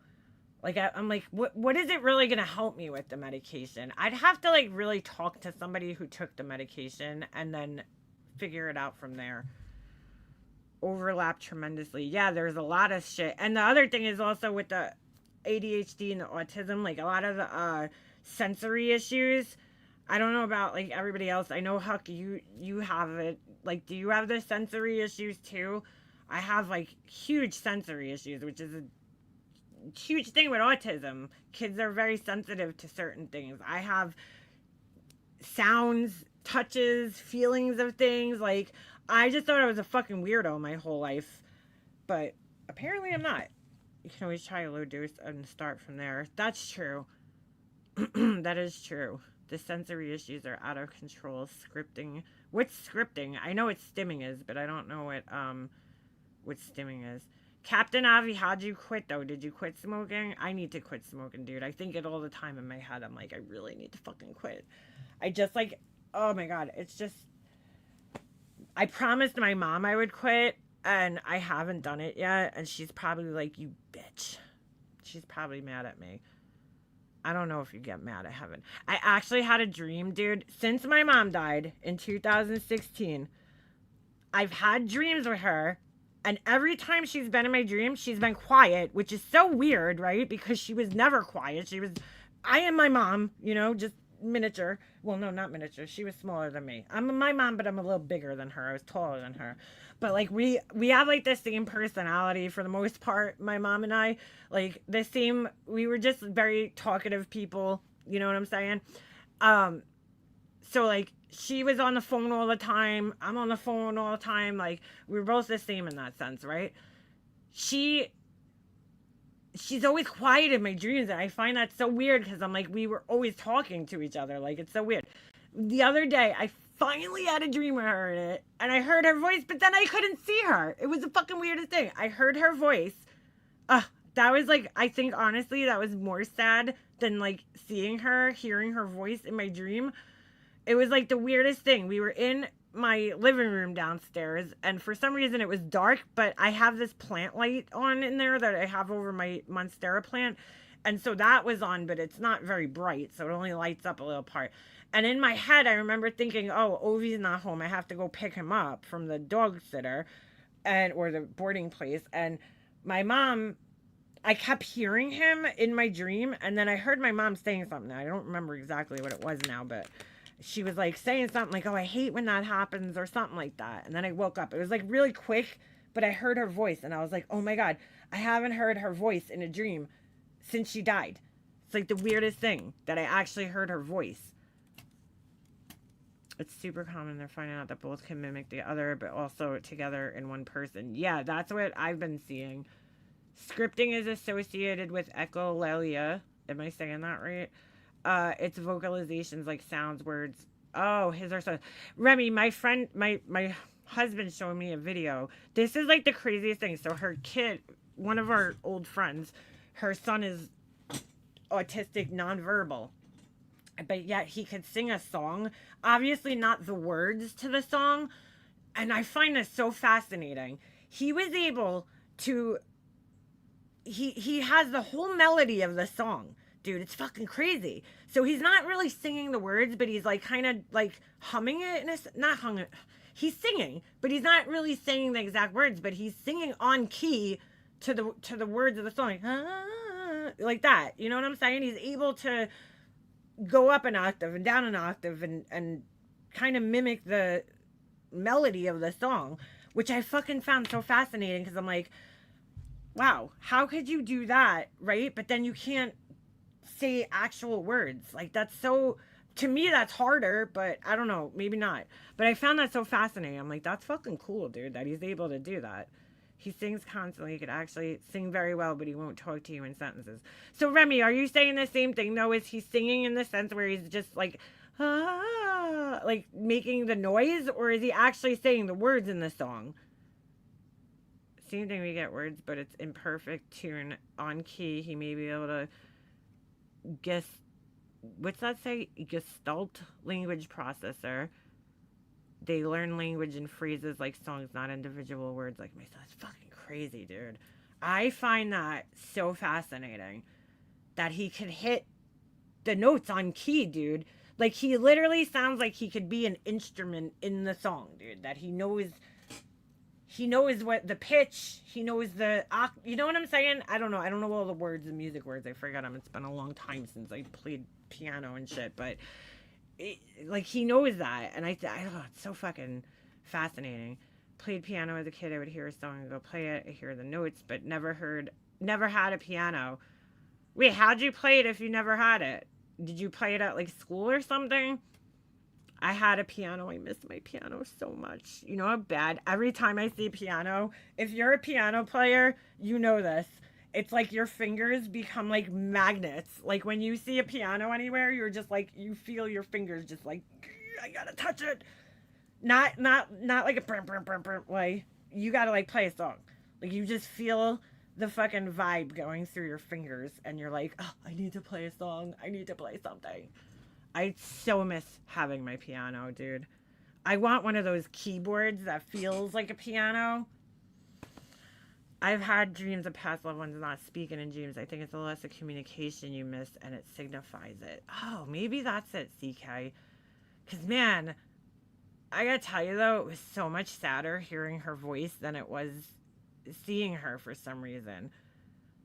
S1: I'm like, what is it really going to help me with the medication? I'd have to really talk to somebody who took the medication and then figure it out from there. Overlap tremendously. Yeah, there's a lot of shit. And the other thing is also with the ADHD and the autism, a lot of the sensory issues. I don't know about everybody else. I know, Huck, you have it. Do you have the sensory issues too? I have huge sensory issues, which is a huge thing with autism. Kids are very sensitive to certain things. I have sounds, touches, feelings of things. I just thought I was a fucking weirdo my whole life, but apparently I'm not. You can always try a low dose and start from there. That's true. That is true. The sensory issues are out of control. Scripting. What's scripting? I know what stimming is, but I don't know what stimming is. Captain Avi, how'd you quit though? Did you quit smoking? I need to quit smoking, dude. I think it all the time in my head. I'm like, I really need to fucking quit. I just like, oh my God. It's just, I promised my mom I would quit and I haven't done it yet. And she's probably like, you bitch. She's probably mad at me. I don't know if you get mad at heaven. I actually had a dream, dude. Since my mom died in 2016, I've had dreams with her. And every time she's been in my dream, she's been quiet, which is so weird, right? Because she was never quiet. I am my mom, you know, just miniature. Well, no, not miniature. She was smaller than me. I'm my mom, but I'm a little bigger than her. I was taller than her. But like we have like the same personality for the most part, my mom and I. Like the same, we were just very talkative people, you know what I'm saying? So like she was on the phone all the time. I'm on the phone all the time. Like we were both the same in that sense, right? She's always quiet in my dreams, and I find that so weird because I'm like, we were always talking to each other. Like it's so weird. The other day, I finally had a dream with her in it, and I heard her voice, but then I couldn't see her. It was the fucking weirdest thing. I heard her voice. That was like, I think honestly, that was more sad than like seeing her, hearing her voice in my dream. It was like the weirdest thing. We were in my living room downstairs, and for some reason it was dark, but I have this plant light on in there that I have over my Monstera plant, and so that was on, but it's not very bright, so it only lights up a little part. And in my head, I remember thinking, oh, Ovi's not home. I have to go pick him up from the dog sitter or the boarding place. And my mom, I kept hearing him in my dream, and then I heard my mom saying something. I don't remember exactly what it was now, but she was like saying something like, oh, I hate when that happens or something like that. And then I woke up. It was like really quick, but I heard her voice and I was like, oh my God, I haven't heard her voice in a dream since she died. It's like the weirdest thing that I actually heard her voice. It's super common. They're finding out that both can mimic the other, but also together in one person. Yeah, that's what I've been seeing. Scripting is associated with echolalia. Am I saying that right? It's vocalizations like sounds, words. Oh, his or so. Remy, my friend, my husband showed me a video. This is like the craziest thing. So her kid, one of our old friends, her son is autistic, nonverbal, but yet he could sing a song. Obviously not the words to the song. And I find this so fascinating. He was able to, he has the whole melody of the song. Dude, it's fucking crazy. So he's not really singing the words, but he's like kind of like humming it. Not humming. He's singing, but he's not really saying the exact words, but he's singing on key to the words of the song. Like that. You know what I'm saying? He's able to go up an octave and down an octave and kind of mimic the melody of the song, which I fucking found so fascinating because I'm like, wow, how could you do that, right? But then you can't say actual words. Like that's so, to me that's harder, but I don't know, maybe not. But I found that so fascinating. I'm like, that's fucking cool, dude, that he's able to do that. He sings constantly. He could actually sing very well, but he won't talk to you in sentences. So Remy, are you saying the same thing though? Is he singing in the sense where he's just like, like making the noise, or is he actually saying the words in the song? Same thing, we get words, but it's imperfect tune on key. He may be able to what's that say? Gestalt language processor. They learn language in phrases like songs, not individual words like myself. It's fucking crazy, dude. I find that so fascinating that he could hit the notes on key, dude. Like he literally sounds like he could be an instrument in the song, dude. That he knows what the pitch, he knows you know what I'm saying? I don't know. I don't know all the words, the music words. I forgot them. It's been a long time since I played piano and shit, but like he knows that. And it's so fucking fascinating. Played piano as a kid. I would hear a song and go play it. I hear the notes, but never had a piano. Wait, how'd you play it if you never had it? Did you play it at like school or something? I had a piano. I miss my piano so much. You know how bad? Every time I see piano, if you're a piano player, you know this. It's like your fingers become like magnets. Like when you see a piano anywhere, you're just like, you feel your fingers just like, I gotta touch it. Not like a brum, brum, brum, brum way. You gotta like play a song. Like you just feel the fucking vibe going through your fingers, and you're like, oh, I need to play a song. I need to play something. I so miss having my piano, dude. I want one of those keyboards that feels like a piano. I've had dreams of past loved ones not speaking in dreams. I think it's a loss of communication you miss, and it signifies it. Oh, maybe that's it, CK. Because, man, I gotta tell you, though, it was so much sadder hearing her voice than it was seeing her for some reason.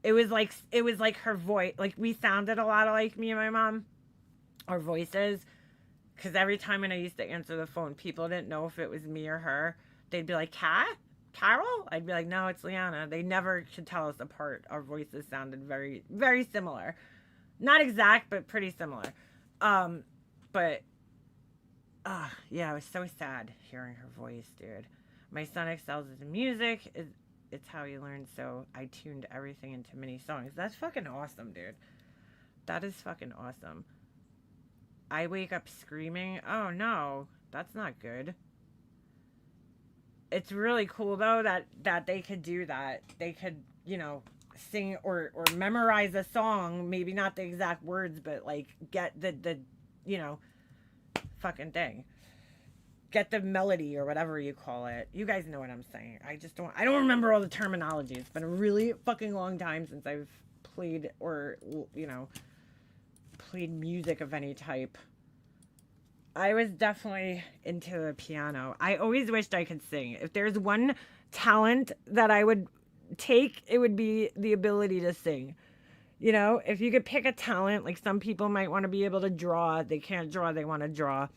S1: It was like her voice, like we sounded a lot alike, me and my mom, our voices. Because every time when I used to answer the phone, people didn't know if it was me or her. They'd be like, Kat? Carol? I'd be like, no, it's Liana. They never could tell us apart. Our voices sounded very, very similar. Not exact, but pretty similar. But, yeah, it was so sad hearing her voice, dude. My son excels in music. It's how he learns, so I tuned everything into mini songs. That's fucking awesome, dude. That is fucking awesome. I wake up screaming. Oh, no. That's not good. It's really cool though that they could do that. They could, sing or memorize a song, maybe not the exact words, but like get the fucking thing. Get the melody or whatever you call it. You guys know what I'm saying. I don't remember all the terminology. It's been a really fucking long time since I've played or played music of any type. I was definitely into the piano. I always wished I could sing. If there's one talent that I would take, it would be the ability to sing. If you could pick a talent, like some people might want to be able to draw. They can't draw, they want to draw.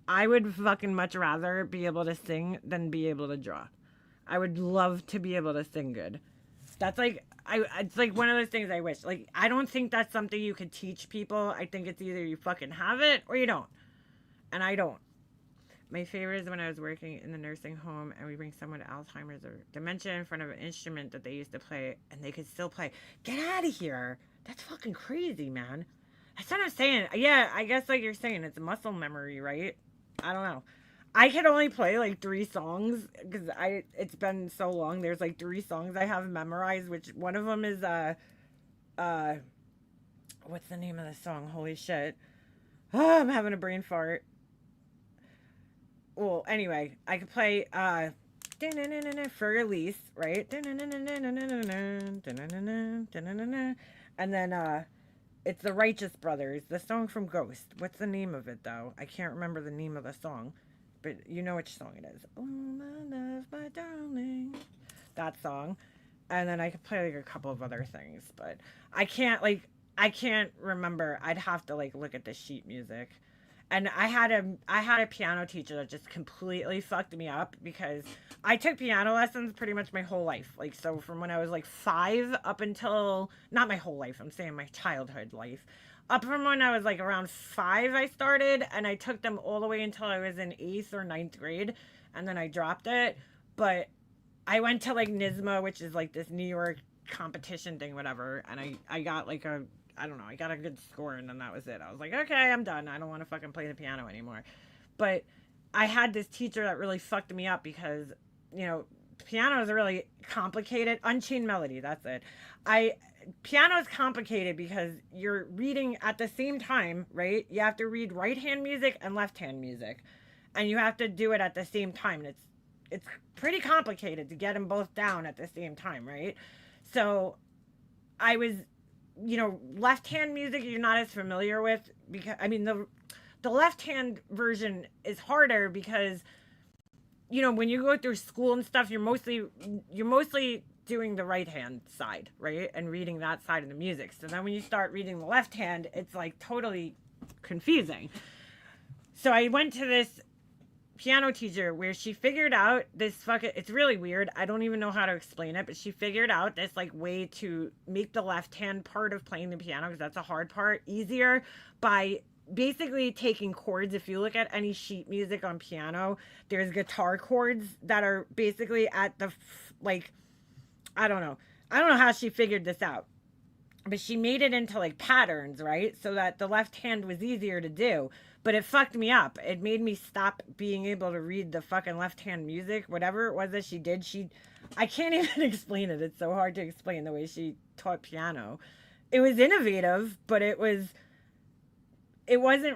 S1: I would fucking much rather be able to sing than be able to draw. I would love to be able to sing good. That's like, it's like one of those things I wish. Like, I don't think that's something you could teach people. I think it's either you fucking have it or you don't. And I don't. My favorite is when I was working in the nursing home and we bring someone with Alzheimer's or dementia in front of an instrument that they used to play and they could still play. Get out of here. That's fucking crazy, man. That's what I'm saying. Yeah, I guess like you're saying, it's muscle memory, right? I don't know. I can only play like 3 songs because it's been so long. There's like 3 songs I have memorized, which one of them is what's the name of the song? Holy shit. Oh, I'm having a brain fart. Well, anyway, I could play for release, right? And then it's the Righteous Brothers, the song from Ghost. What's the name of it though? I can't remember the name of the song, but you know which song it is. Oh my love, my darling. That song. And then I could play like a couple of other things, but I can't remember. I'd have to like look at the sheet music. And I had a piano teacher that just completely fucked me up because I took piano lessons pretty much my whole life. Like, so from when I was like 5 up until, not my whole life, I'm saying my childhood life. Up from when I was like around 5 I started, and I took them all the way until I was in 8th or 9th grade, and then I dropped it. But I went to like NYSSMA, which is like this New York competition thing, whatever, and I got like I don't know, I got a good score and then that was it. I was like, okay, I'm done. I don't want to fucking play the piano anymore. But I had this teacher that really fucked me up because, piano is really complicated. Unchained Melody, that's it. Piano is complicated because you're reading at the same time, right? You have to read right hand music and left hand music. And you have to do it at the same time. And it's pretty complicated to get them both down at the same time, right? So I was, left hand music you're not as familiar with because the left hand version is harder because when you go through school and stuff you're mostly doing the right hand side, right, and reading that side of the music. So then when you start reading the left hand, it's like totally confusing. So I went to this piano teacher where she figured out this it's really weird. I don't even know how to explain it, but she figured out this like way to make the left hand part of playing the piano, because that's a hard part, easier by basically taking chords. If you look at any sheet music on piano, there's guitar chords that are basically at the I don't know, I don't know how she figured this out, but she made it into like patterns, right? So that the left hand was easier to do. But it fucked me up. It made me stop being able to read the fucking left hand music, whatever it was that she did. I can't even explain it. It's so hard to explain the way she taught piano. It was innovative, but it wasn't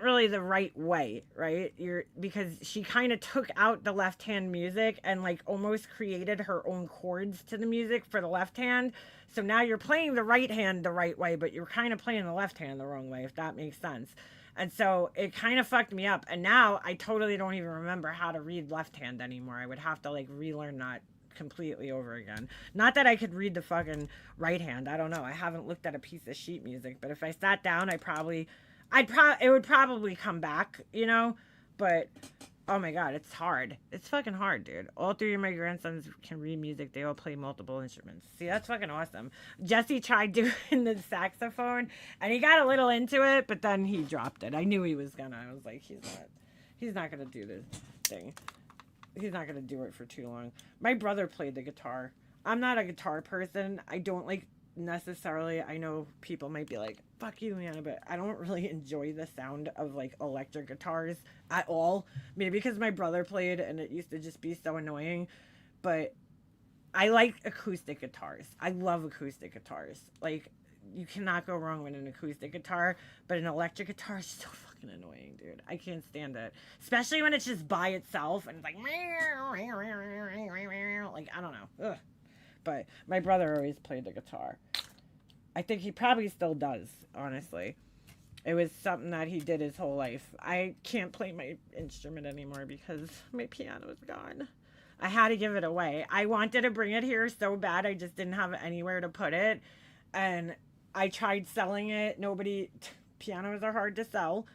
S1: really the right way, right? Because she kind of took out the left hand music and like almost created her own chords to the music for the left hand. So now you're playing the right hand the right way, but you're kind of playing the left hand the wrong way, if that makes sense. And so it kind of fucked me up. And now I totally don't even remember how to read left hand anymore. I would have to like relearn that completely over again. Not that I could read the fucking right hand. I don't know. I haven't looked at a piece of sheet music, but if I sat down, it would probably come back, you know, but oh my God, it's hard. It's fucking hard, dude. All three of my grandsons can read music. They all play multiple instruments. See, that's fucking awesome. Jesse tried doing the saxophone and he got a little into it, but then he dropped it. I knew he was gonna. I was like, he's not gonna do this thing. He's not gonna do it for too long. My brother played the guitar. I'm not a guitar person. I don't like necessarily, I know people might be like, fuck you, man, but I don't really enjoy the sound of like electric guitars at all. Maybe because my brother played and it used to just be so annoying, but I like acoustic guitars. I love acoustic guitars. Like, you cannot go wrong with an acoustic guitar, but an electric guitar is so fucking annoying, dude. I can't stand it. Especially when it's just by itself and it's like, I don't know. Ugh. But my brother always played the guitar. I think he probably still does, honestly. It was something that he did his whole life. I can't play my instrument anymore because my piano is gone. I had to give it away. I wanted to bring it here so bad. I just didn't have anywhere to put it. And I tried selling it. Pianos are hard to sell.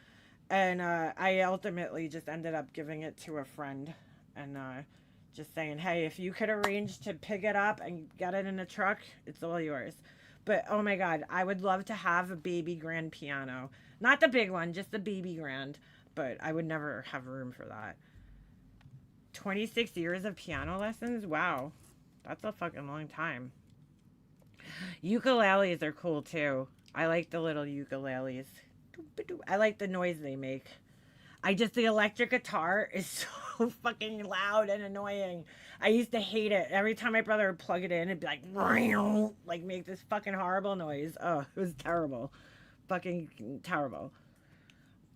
S1: And I ultimately just ended up giving it to a friend. And just saying, hey, if you could arrange to pick it up and get it in a truck, it's all yours. But oh my God, I would love to have a baby grand piano. Not the big one, just the baby grand. But I would never have room for that. 26 years of piano lessons? Wow. That's a fucking long time. Ukuleles are cool too. I like the little ukuleles. I like the noise they make. The electric guitar is so fucking loud and annoying. I used to hate it. Every time my brother would plug it in, it'd be like make this fucking horrible noise. Oh, it was terrible. Fucking terrible.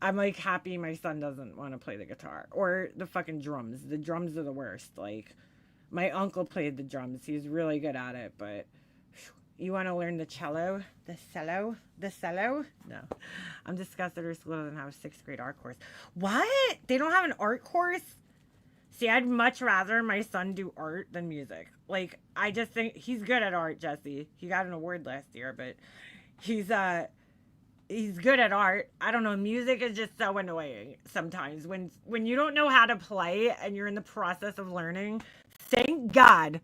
S1: I'm like happy my son doesn't want to play the guitar or the fucking drums. The drums are the worst. Like, my uncle played the drums. He's really good at it, but you want to learn the cello? The cello? No. I'm disgusted her school doesn't have a 6th grade art course. What? They don't have an art course? See, I'd much rather my son do art than music. Like, I just think he's good at art, Jesse. He got an award last year, but he's good at art. I don't know, music is just so annoying sometimes. When you don't know how to play and you're in the process of learning, thank God.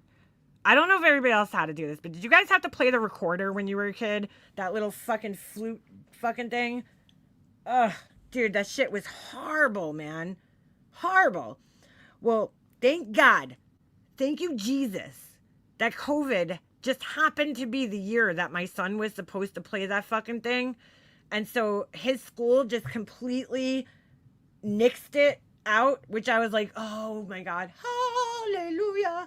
S1: I don't know if everybody else had to do this, but did you guys have to play the recorder when you were a kid? That little fucking flute fucking thing? Ugh, dude, that shit was horrible, man. Horrible. Well, thank God. Thank you, Jesus, that COVID just happened to be the year that my son was supposed to play that fucking thing. And so his school just completely nixed it out, which I was like, oh my God, hallelujah.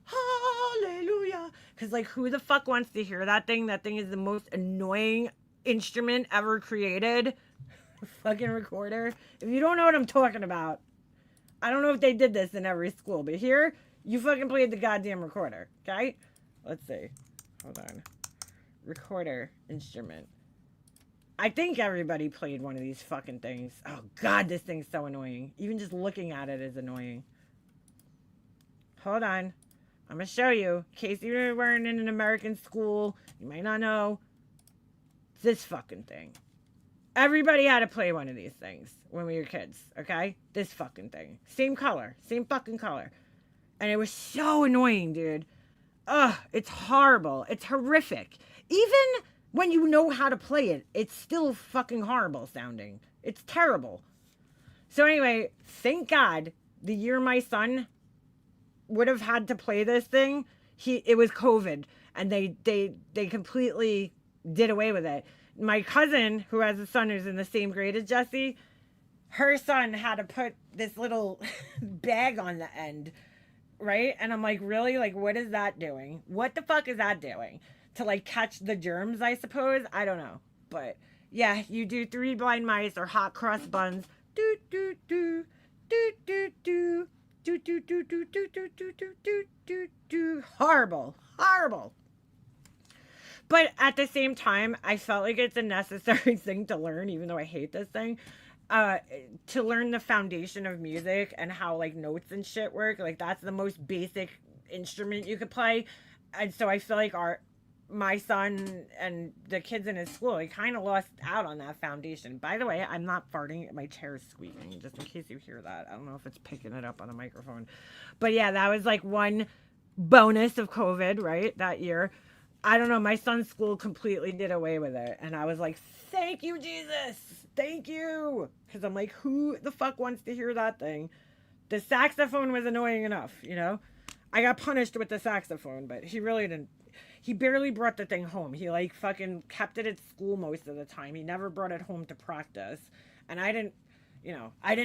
S1: Hallelujah. Because, like, who the fuck wants to hear that thing? That thing is the most annoying instrument ever created. Fucking recorder. If you don't know what I'm talking about, I don't know if they did this in every school, but here, you fucking played the goddamn recorder, okay? Let's see. Hold on. Recorder instrument. I think everybody played one of these fucking things. Oh, God, this thing's so annoying. Even just looking at it is annoying. Hold on. I'm going to show you. In case you weren't in an American school, you might not know. This fucking thing. Everybody had to play one of these things when we were kids, okay? This fucking thing. Same color. Same fucking color. And it was so annoying, dude. Ugh, it's horrible. It's horrific. Even when you know how to play it, it's still fucking horrible sounding. It's terrible. So anyway, thank God the year my son would have had to play this thing, it was COVID. and they completely did away with it. My cousin, who has a son who's in the same grade as Jesse, her son had to put this little bag on the end, right? And I'm like, really? Like, what is that doing? What the fuck is that doing? To like catch the germs, I suppose. I don't know. But yeah, you do three blind mice or hot cross buns. Do do do do do do do do do do do do do do do do do. Horrible, horrible. But at the same time, I felt like it's a necessary thing to learn, even though I hate this thing. Uh, to learn the foundation of music and how like notes and shit work. Like that's the most basic instrument you could play. And so I feel like my son and the kids in his school, he kind of lost out on that foundation. By the way, I'm not farting. My chair is squeaking, just in case you hear that. I don't know if it's picking it up on a microphone. But yeah, that was like one bonus of COVID, right? That year. I don't know. My son's school completely did away with it. And I was like, thank you, Jesus. Thank you. Because I'm like, who the fuck wants to hear that thing? The saxophone was annoying enough, you know? I got punished with the saxophone, but he really didn't. He barely brought the thing home. He like fucking kept it at school most of the time. He never brought it home to practice. And I didn't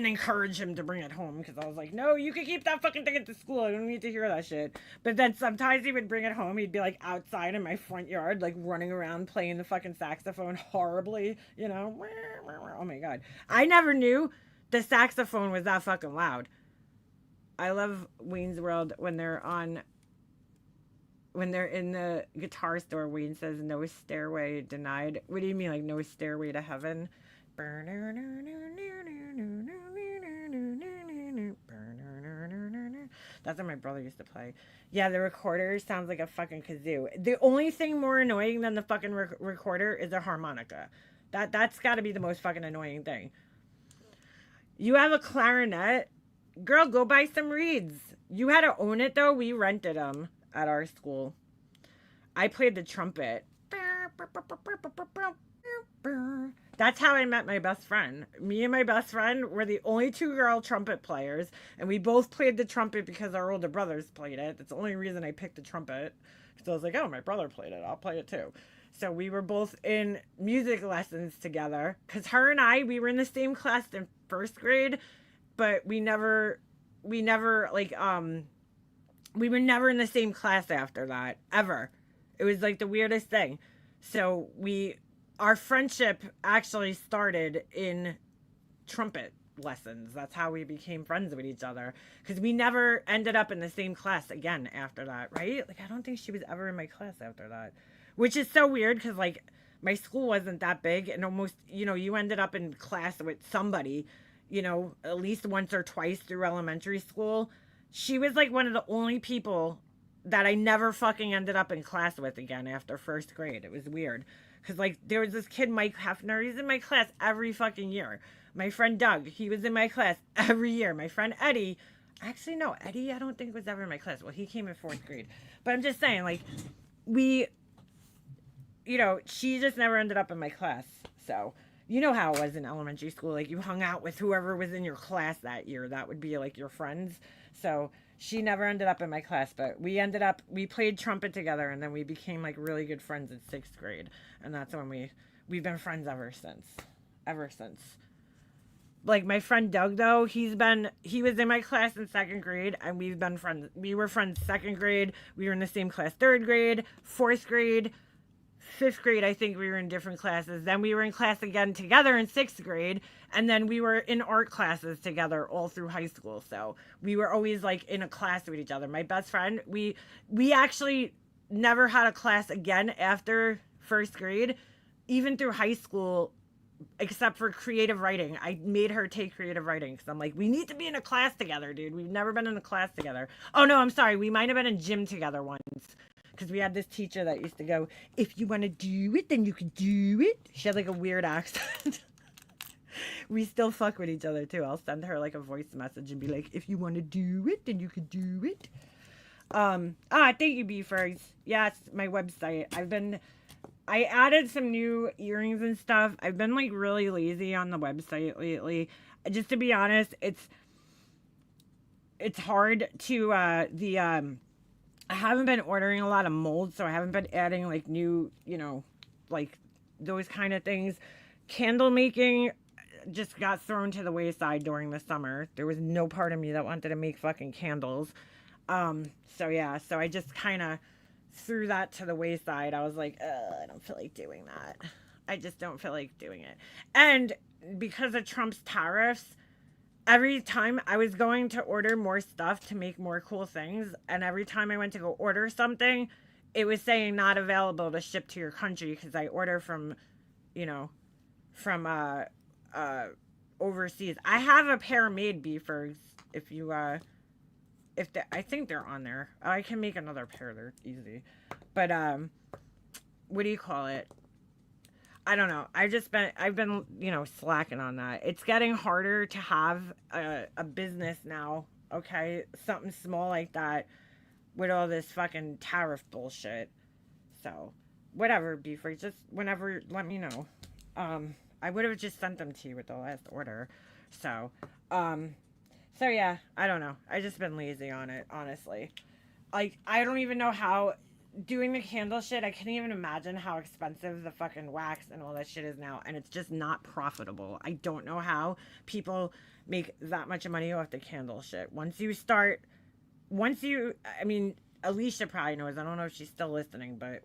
S1: encourage him to bring it home because I was like, no, you can keep that fucking thing at the school. I don't need to hear that shit. But then sometimes he would bring it home. He'd be like outside in my front yard, like running around playing the fucking saxophone horribly, you know? Oh my God. I never knew the saxophone was that fucking loud. I love Wayne's World when they're in the guitar store. Wayne says, no stairway denied. What do you mean, like no stairway to heaven? That's what my brother used to play. Yeah, the recorder sounds like a fucking kazoo. The only thing more annoying than the fucking recorder is a harmonica. That's got to be the most fucking annoying thing. You have a clarinet? Girl, go buy some reeds. You had to own it though. We rented them at our school. I played the trumpet. That's how I met my best friend. Me and my best friend were the only two girl trumpet players, and we both played the trumpet because our older brothers played it. That's the only reason I picked the trumpet. Because I was like, oh, my brother played it. I'll play it too. So we were both in music lessons together. Because her and we were in the same class in first grade, but we were never in the same class after that, ever. It was like the weirdest thing. So our friendship actually started in trumpet lessons. That's how we became friends with each other. Because we never ended up in the same class again after that, right? Like, I don't think she was ever in my class after that. Which is so weird because, like, my school wasn't that big. And almost, you ended up in class with somebody, at least once or twice through elementary school. She was, like, one of the only people that I never fucking ended up in class with again after first grade. It was weird. Because, like, there was this kid, Mike Hefner. He's in my class every fucking year. My friend Doug, he was in my class every year. My friend Eddie, actually, no, Eddie, I don't think was ever in my class. Well, he came in fourth grade. But I'm just saying, like, she just never ended up in my class. So, you know how it was in elementary school. Like, you hung out with whoever was in your class that year. That would be, like, your friends. So, she never ended up in my class, but we played trumpet together, and then we became, like, really good friends in sixth grade. And that's when we've been friends ever since. Ever since. Like, my friend Doug, though, he was in my class in second grade, and we've been friends. We were friends second grade. We were in the same class third grade, fourth grade, fifth grade. I think we were in different classes. Then we were in class again together in sixth grade, and then we were in art classes together all through high school. So we were always, like, in a class with each other. My best friend, we actually never had a class again after first grade, even through high school, except for creative writing. I made her take creative writing because I'm like, we need to be in a class together, dude. We've never been in a class together. Oh, no, I'm sorry. We might have been in gym together once because we had this teacher that used to go, if you want to do it, then you can do it. She had, like, a weird accent. We still fuck with each other, too. I'll send her, like, a voice message and be like, if you want to do it, then you can do it. Thank you, Beefers. Yes, my website. I added some new earrings and stuff. I've been, like, really lazy on the website lately. Just to be honest, it's hard to, I haven't been ordering a lot of molds, so I haven't been adding like new, like those kind of things. Candle making just got thrown to the wayside during the summer. There was no part of me that wanted to make fucking candles. So yeah, so I just kind of threw that to the wayside. I was like, I don't feel like doing that. I just don't feel like doing it. And because of Trump's tariffs, every time I was going to order more stuff to make more cool things, and every time I went to go order something, it was saying not available to ship to your country because I order from, you know, from uh overseas. I have a pair made beefers if you if they, I think they're on there. I can make another pair. They're easy. But what do you call it? I don't know. I've been slacking on that. It's getting harder to have a business now. Okay, something small like that with all this fucking tariff bullshit. So, whatever, Beaver. Just whenever, let me know. I would have just sent them to you with the last order. So, um, so yeah, I don't know. I just been lazy on it, honestly. Like, I don't even know how doing the candle shit. I can't even imagine how expensive the fucking wax and all that shit is now, and it's just not profitable. I don't know how people make that much money off the candle shit. I mean, Alicia probably knows. I don't know if she's still listening, but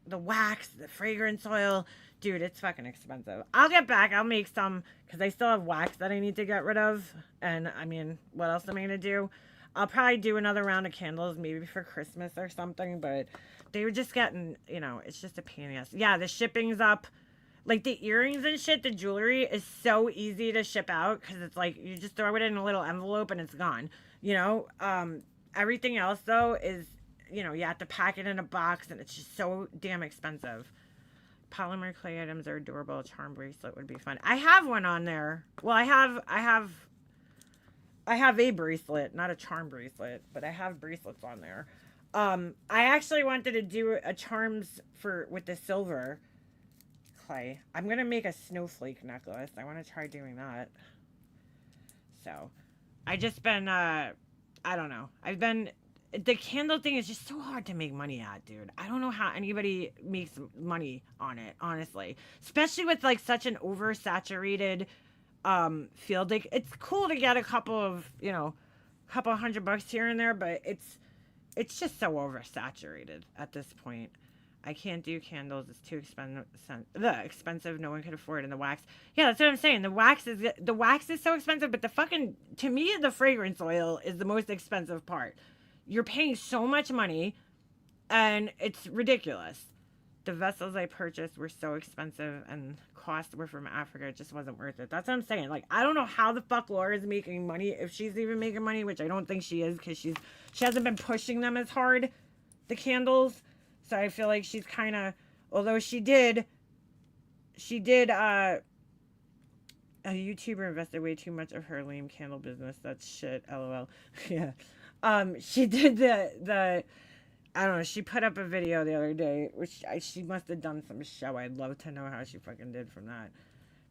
S1: the wax, the fragrance oil, dude, it's fucking expensive. I'll get back. I'll make some because I still have wax that I need to get rid of. And I mean, what else am I gonna do? I'll probably do another round of candles maybe for Christmas or something. But they were just getting, it's just a pain in the ass. Yeah, the shipping's up. Like the earrings and shit, the jewelry is so easy to ship out because it's like you just throw it in a little envelope and it's gone. Everything else though is, you have to pack it in a box and it's just so damn expensive. Polymer clay items are adorable. A charm bracelet would be fun. I have one on there. Well, I have a bracelet, not a charm bracelet, but I have bracelets on there. I actually wanted to do a charms with the silver clay. I'm gonna make a snowflake necklace. I want to try doing that. So, I just been I don't know. The candle thing is just so hard to make money at, dude. I don't know how anybody makes money on it, honestly. Especially with like such an oversaturated field. Like it's cool to get a couple $100 here and there, but it's just so oversaturated at this point. I can't do candles. It's too expensive. Expensive. No one could afford it. And the wax. Yeah, that's what I'm saying. The wax is so expensive, but to me the fragrance oil is the most expensive part. You're paying so much money, and it's ridiculous. The vessels I purchased were so expensive, and costs were from Africa. It just wasn't worth it. That's what I'm saying. Like I don't know how the fuck Laura's making money, if she's even making money, which I don't think she is, because she hasn't been pushing them as hard, the candles. So I feel like she's kind of, although she did, a YouTuber invested way too much of her lame candle business. That's shit, lol. Yeah. She did I don't know, she put up a video the other day, which she must have done some show. I'd love to know how she fucking did from that.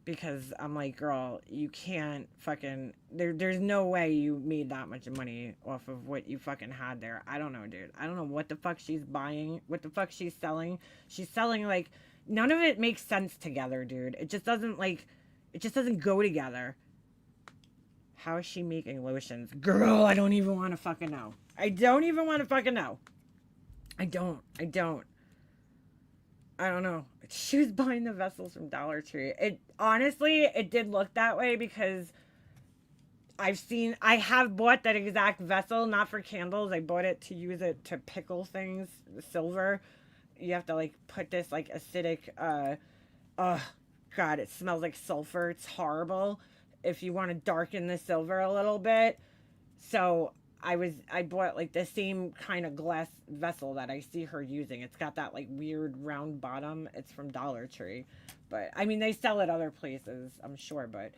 S1: Because I'm like, girl, you can't fucking, there's no way you made that much money off of what you fucking had there. I don't know, dude. I don't know what the fuck she's buying, what the fuck she's selling. She's selling, like, none of it makes sense together, dude. It just doesn't go together. How is she making lotions? Girl, I don't even want to fucking know. I don't even want to fucking know. I don't know. She was buying the vessels from Dollar Tree. It did look that way because I have bought that exact vessel, not for candles. I bought it to use it to pickle things, silver. You have to like put this like acidic, oh God, it smells like sulfur. It's horrible if you want to darken the silver a little bit. So I bought like the same kind of glass vessel that I see her using. It's got that like weird round bottom. It's from Dollar Tree. But I mean they sell it other places, I'm sure, but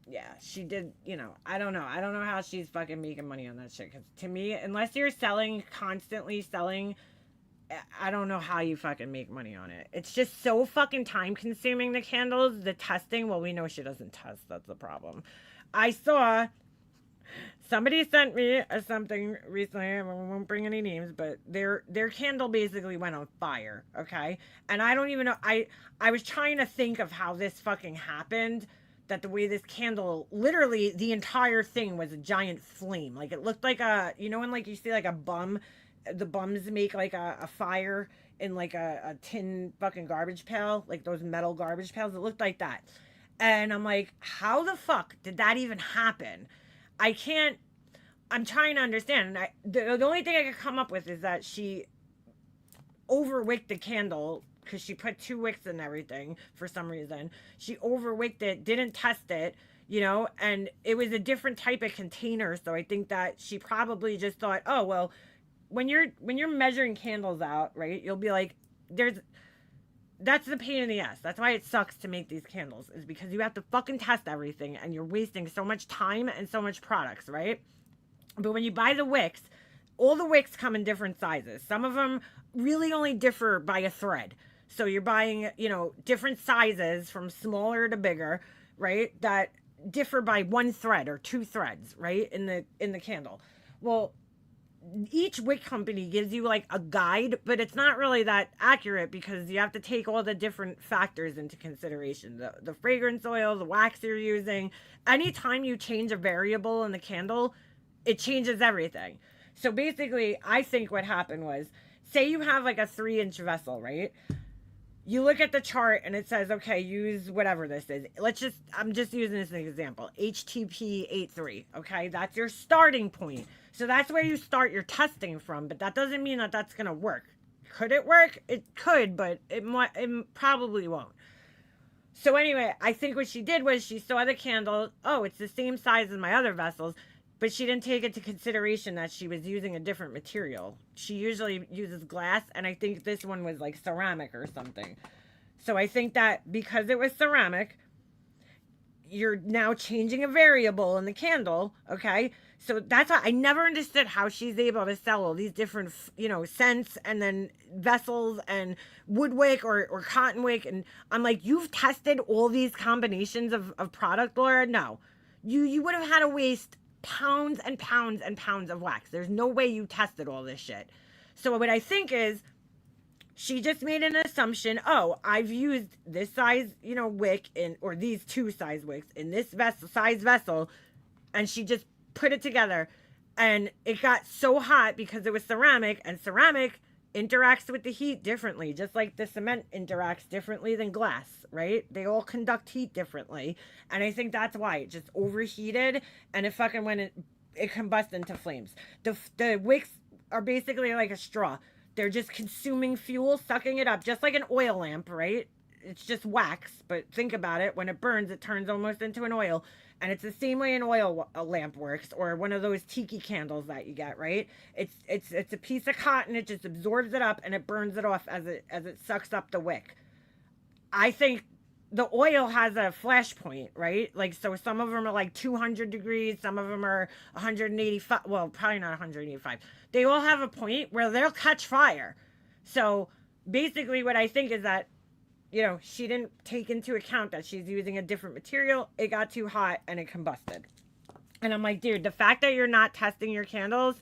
S1: yeah, she did, I don't know. I don't know how she's fucking making money on that shit, cuz to me, unless you're constantly selling, I don't know how you fucking make money on it. It's just so fucking time consuming, the candles, the testing. Well, we know she doesn't test. That's the problem. I saw Somebody sent me something recently. I won't bring any names, but their candle basically went on fire. Okay, and I don't even know. I was trying to think of how this fucking happened. That the way this candle, literally the entire thing was a giant flame. Like it looked like a, you know, when like you see like a bum, the bums make like a fire in like a tin fucking garbage pail, like those metal garbage pails. It looked like that. And I'm like, how the fuck did that even happen? I can't. I'm trying to understand. And the only thing I could come up with is that she overwicked the candle because she put two wicks in everything for some reason. She overwicked it, didn't test it, you know, and it was a different type of container. So I think that she probably just thought, oh well, when you're measuring candles out, right? You'll be like, there's that's the pain in the ass. That's why it sucks to make these candles, is because you have to fucking test everything and you're wasting so much time and so much products, right? But when you buy the wicks, all the wicks come in different sizes. Some of them really only differ by a thread. So you're buying, you know, different sizes from smaller to bigger, right? That differ by one thread or two threads, right? In the candle. Well, each wick company gives you like a guide, but it's not really that accurate because you have to take all the different factors into consideration. The fragrance oil, the wax you're using. Anytime you change a variable in the candle, it changes everything. So basically, I think what happened was, say you have like a 3-inch vessel, right? You look at the chart and it says, okay, use whatever this is. I'm just using this as an example. HTP 83, okay? That's your starting point. So that's where you start your testing from, but that doesn't mean that that's going to work. Could it work? It could, but it probably won't. So anyway, I think what she did was she saw the candle. Oh, it's the same size as my other vessels. But she didn't take into consideration that she was using a different material. She usually uses glass, and I think this one was like ceramic or something. So I think that because it was ceramic, you're now changing a variable in the candle, okay? So that's why I never understood how she's able to sell all these different, you know, scents and then vessels and wood wick or cotton wick. And I'm like, you've tested all these combinations of product, Laura? No. You would have had to waste pounds and pounds and pounds of wax. There's no way you tested all this shit. So what I think is she just made an assumption. Oh, I've used this size, you know, wick or these two size wicks in this size vessel, and she just put it together, and it got so hot because it was ceramic, and ceramic interacts with the heat differently, just like the cement interacts differently than glass, right? They all conduct heat differently, and I think that's why it just overheated and it fucking it combusted into flames. The wicks are basically like a straw. They're just consuming fuel, sucking it up, just like an oil lamp, right? It's just wax, but think about it. When it burns, it turns almost into an oil. And it's the same way an oil lamp works, or one of those tiki candles that you get, right? It's a piece of cotton. It just absorbs it up and it burns it off as it sucks up the wick. I think the oil has a flash point, right? Like, so some of them are like 200 degrees, some of them are 185. Well, probably not 185. They all have a point where they'll catch fire. So basically, what I think is that, you know, she didn't take into account that she's using a different material. It got too hot and it combusted. And I'm like, dude, the fact that you're not testing your candles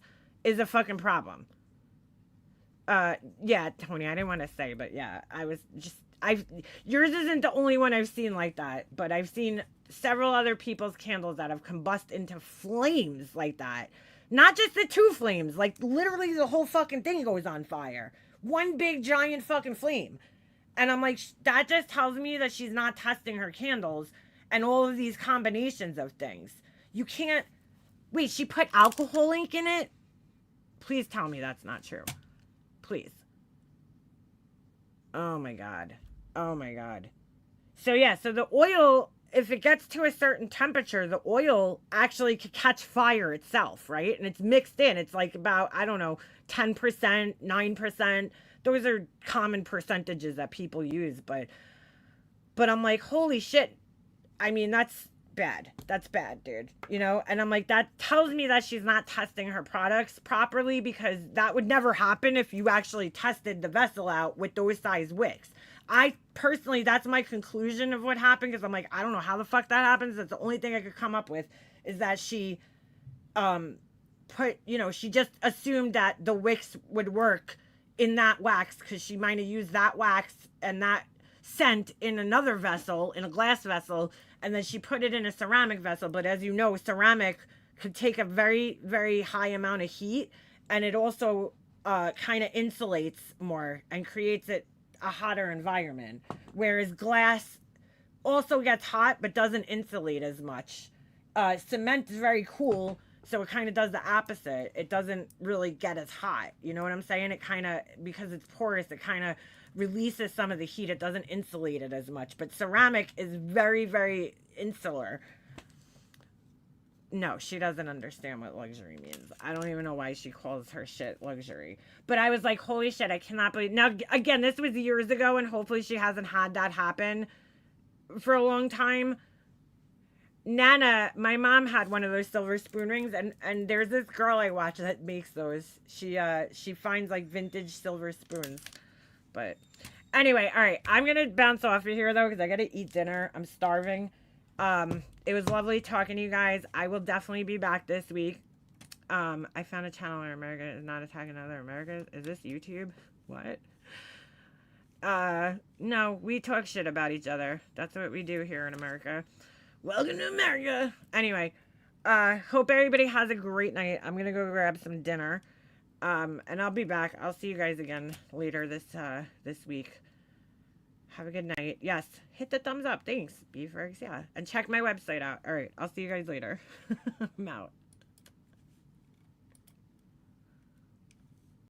S1: is a fucking problem. Yeah, Tony, I didn't want to say, but yeah, yours isn't the only one I've seen like that, but I've seen several other people's candles that have combusted into flames like that. Not just the two flames, like literally the whole fucking thing goes on fire. One big giant fucking flame. And I'm like, that just tells me that she's not testing her candles and all of these combinations of things. You can't, wait, she put alcohol ink in it? Please tell me that's not true. Please. Oh my God. Oh my God. So yeah, so the oil, if it gets to a certain temperature, the oil actually could catch fire itself, right? And it's mixed in. It's like about, I don't know, 10%, 9%. Those are common percentages that people use, but I'm like, holy shit. I mean, that's bad. That's bad, dude. You know? And I'm like, that tells me that she's not testing her products properly, because that would never happen if you actually tested the vessel out with those size wicks. I personally, that's my conclusion of what happened, because I'm like, I don't know how the fuck that happens. That's the only thing I could come up with, is that she put, you know, she just assumed that the wicks would work in that wax because she might have used that wax and that scent in another vessel, in a glass vessel, and then she put it in a ceramic vessel. But as you know, ceramic could take a very, very high amount of heat, and it also kind of insulates more and creates it a hotter environment. Whereas glass also gets hot but doesn't insulate as much. Cement is very cool, so it kind of does the opposite. It doesn't really get as hot. You know what I'm saying? It kind of, because it's porous, it kind of releases some of the heat. It doesn't insulate it as much. But ceramic is very, very insular. No, she doesn't understand what luxury means. I don't even know why she calls her shit luxury. But I was like, holy shit, I cannot believe. Now, again, this was years ago, and hopefully she hasn't had that happen for a long time. Nana, my mom had one of those silver spoon rings, and there's this girl I watch that makes those. She finds like vintage silver spoons. But anyway, all right, I'm gonna bounce off of here though because I gotta eat dinner. I'm starving. It was lovely talking to you guys. I will definitely be back this week. I found a channel where America is not attacking other Americas. Is this YouTube? What? No, we talk shit about each other. That's what we do here in America. Welcome to America. Anyway, hope everybody has a great night. I'm gonna go grab some dinner. And I'll be back. I'll see you guys again later this week. Have a good night. Yes, hit the thumbs up. Thanks. Beef Eggs, yeah. And check my website out. All right, I'll see you guys later. I'm out.